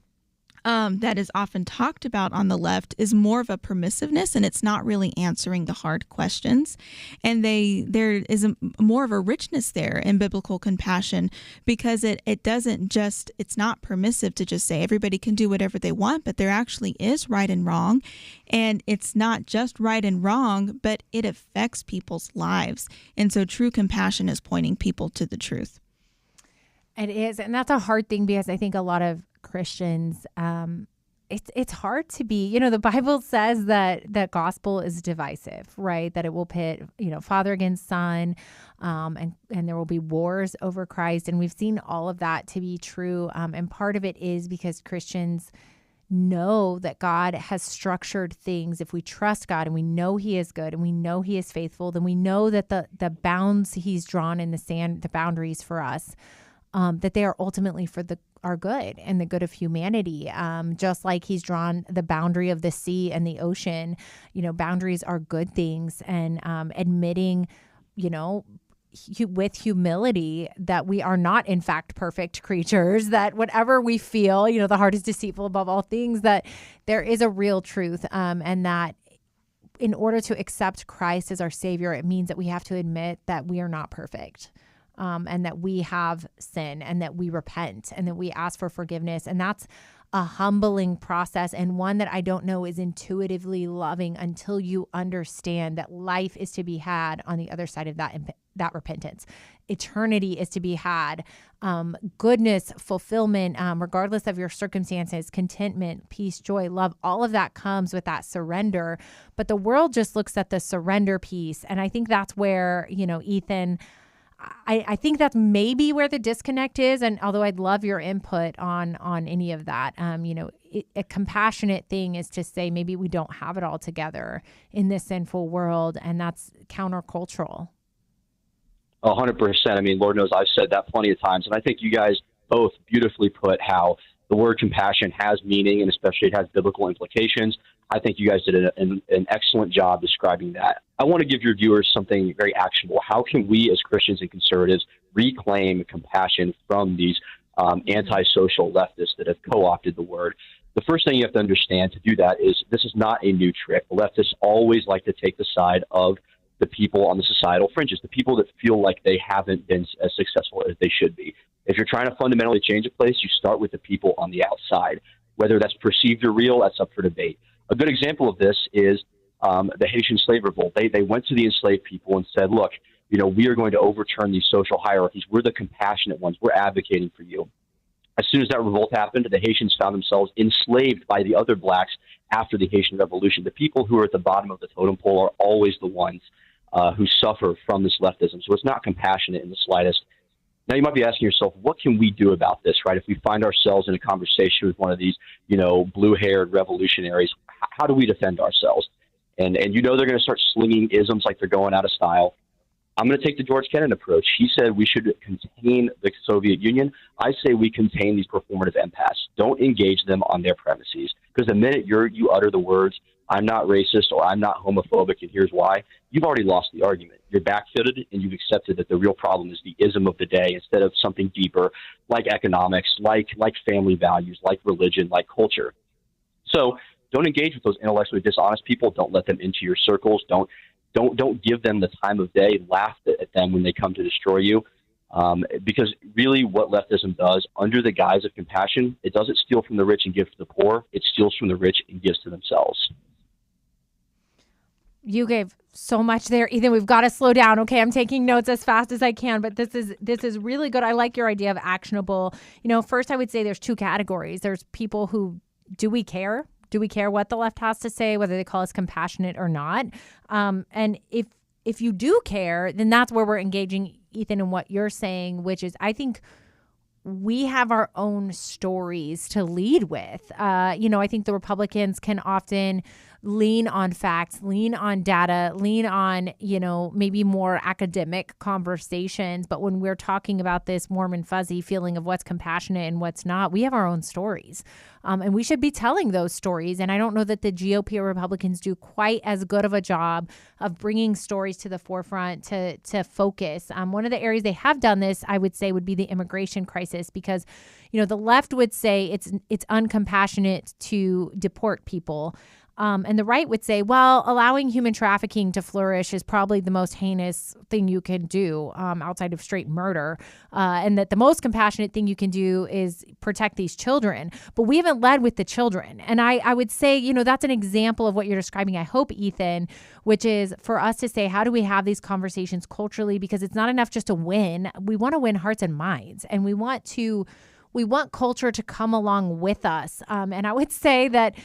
that is often talked about on the left is more of a permissiveness, and it's not really answering the hard questions. And there is more of a richness there in biblical compassion, because it's not permissive to just say everybody can do whatever they want, but there actually is right and wrong. And it's not just right and wrong, but it affects people's lives. And so true compassion is pointing people to the truth.
It is. And that's a hard thing, because I think a lot of Christians, it's hard to be, the Bible says that gospel is divisive, right? That it will pit, father against son, and there will be wars over Christ. And we've seen all of that to be true. And part of it is because Christians know that God has structured things. If we trust God and we know he is good and we know he is faithful, then we know that the bounds he's drawn in the sand, the boundaries for us, that they are ultimately for our good and the good of humanity. Just like he's drawn the boundary of the sea and the ocean, boundaries are good things. And admitting, with humility that we are not in fact perfect creatures, that whatever we feel, the heart is deceitful above all things, that there is a real truth, and that in order to accept Christ as our Savior, it means that we have to admit that we are not perfect. And that we have sin, and that we repent, and that we ask for forgiveness. And that's a humbling process, and one that I don't know is intuitively loving until you understand that life is to be had on the other side of that repentance. Eternity is to be had. Goodness, fulfillment, regardless of your circumstances, contentment, peace, joy, love, all of that comes with that surrender. But the world just looks at the surrender piece. And I think that's where, Ethan, I think that's maybe where the disconnect is. And although I'd love your input on any of that, a compassionate thing is to say maybe we don't have it all together in this sinful world, and that's countercultural.
100%. I mean, Lord knows I've said that plenty of times. And I think you guys both beautifully put how the word compassion has meaning, and especially it has biblical implications. I think you guys did an excellent job describing that. I want to give your viewers something very actionable. How can we as Christians and conservatives reclaim compassion from these antisocial leftists that have co-opted the word? The first thing you have to understand to do that is this is not a new trick. The leftists always like to take the side of the people on the societal fringes, the people that feel like they haven't been as successful as they should be. If you're trying to fundamentally change a place, you start with the people on the outside. Whether that's perceived or real, that's up for debate. A good example of this is the Haitian slave revolt. They went to the enslaved people and said, look, we are going to overturn these social hierarchies. We're the compassionate ones. We're advocating for you. As soon as that revolt happened, the Haitians found themselves enslaved by the other blacks after the Haitian Revolution. The people who are at the bottom of the totem pole are always the ones who suffer from this leftism. So it's not compassionate in the slightest. Now, you might be asking yourself, what can we do about this, right? If we find ourselves in a conversation with one of these, blue-haired revolutionaries, how do we defend ourselves? And they're going to start slinging isms like they're going out of style. I'm going to take the George Kennan approach. He said we should contain the Soviet Union. I say we contain these performative empaths. Don't engage them on their premises, because the minute you utter the words, I'm not racist or I'm not homophobic, and here's why, you've already lost the argument. You're backfooted, and you've accepted that the real problem is the ism of the day instead of something deeper like economics, like family values, like religion, like culture. So don't engage with those intellectually dishonest people. Don't let them into your circles. Don't give them the time of day. Laugh at them when they come to destroy you. Because really what leftism does, under the guise of compassion, it doesn't steal from the rich and give to the poor. It steals from the rich and gives to themselves.
You gave so much there, Ethan. We've got to slow down. Okay, I'm taking notes as fast as I can, but this is really good. I like your idea of actionable. First I would say there's two categories. There's people who, do we care? Do we care what the left has to say, whether they call us compassionate or not? And if you do care, then that's where we're engaging, Ethan, in what you're saying, which is, I think we have our own stories to lead with. I think the Republicans can often lean on facts, lean on data, lean on, maybe more academic conversations. But when we're talking about this warm and fuzzy feeling of what's compassionate and what's not, we have our own stories. And we should be telling those stories. And I don't know that the GOP or Republicans do quite as good of a job of bringing stories to the forefront to focus. One of the areas they have done this, I would say, would be the immigration crisis, because, the left would say it's uncompassionate to deport people. And the right would say, well, allowing human trafficking to flourish is probably the most heinous thing you can do outside of straight murder. And that the most compassionate thing you can do is protect these children. But we haven't led with the children. And I would say, that's an example of what you're describing, I hope, Ethan, which is for us to say, how do we have these conversations culturally? Because it's not enough just to win. We want to win hearts and minds. And we want culture to come along with us. And I would say that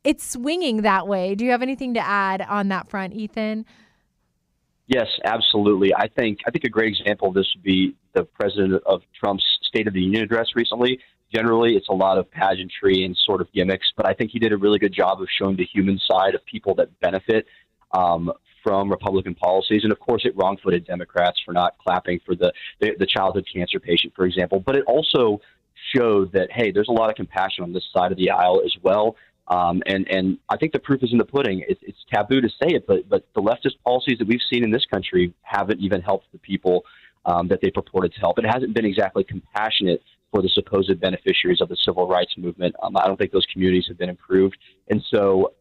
it's swinging that way. Do you have anything to add on that front, Ethan?
Yes, absolutely. I think a great example of this would be the president of Trump's State of the Union address recently. Generally, it's a lot of pageantry and sort of gimmicks, but I think he did a really good job of showing the human side of people that benefit from Republican policies. And of course, it wrong-footed Democrats for not clapping for the childhood cancer patient, for example. But it also showed that, hey, there's a lot of compassion on this side of the aisle as well. And I think the proof is in the pudding. It's taboo to say it, but the leftist policies that we've seen in this country haven't even helped the people that they purported to help. It hasn't been exactly compassionate for the supposed beneficiaries of the civil rights movement. I don't think those communities have been improved. And so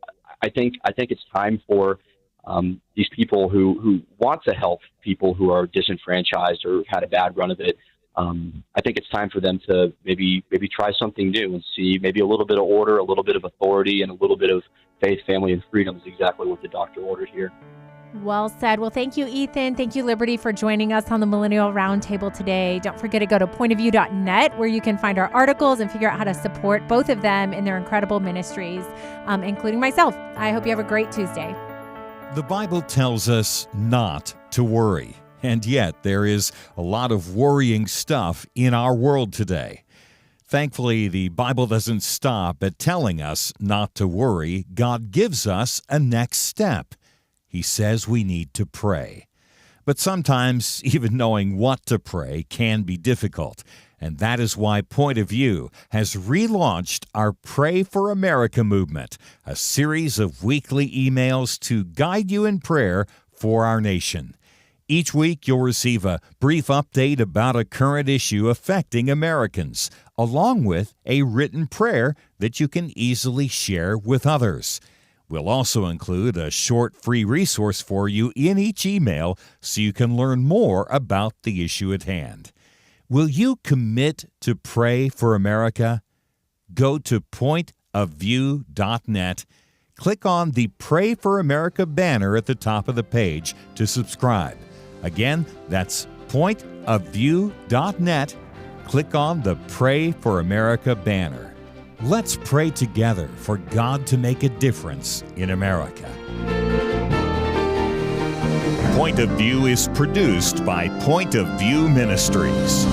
I think it's time for these people who want to help people who are disenfranchised or had a bad run of it. I think it's time for them to maybe try something new and see maybe a little bit of order, a little bit of authority, and a little bit of faith, family, and freedom is exactly what the doctor ordered here.
Well said. Well, thank you, Ethan. Thank you, Liberty, for joining us on the Millennial Roundtable today. Don't forget to go to pointofview.net, where you can find our articles and figure out how to support both of them in their incredible ministries, including myself. I hope you have a great Tuesday.
The Bible tells us not to worry. And yet, there is a lot of worrying stuff in our world today. Thankfully, the Bible doesn't stop at telling us not to worry. God gives us a next step. He says we need to pray. But sometimes, even knowing what to pray can be difficult. And that is why Point of View has relaunched our Pray for America movement, a series of weekly emails to guide you in prayer for our nation. Each week, you'll receive a brief update about a current issue affecting Americans, along with a written prayer that you can easily share with others. We'll also include a short free resource for you in each email so you can learn more about the issue at hand. Will you commit to pray for America? Go to pointofview.net. Click on the Pray for America banner at the top of the page to subscribe. Again, that's pointofview.net. Click on the Pray for America banner. Let's pray together for God to make a difference in America. Point of View is produced by Point of View Ministries.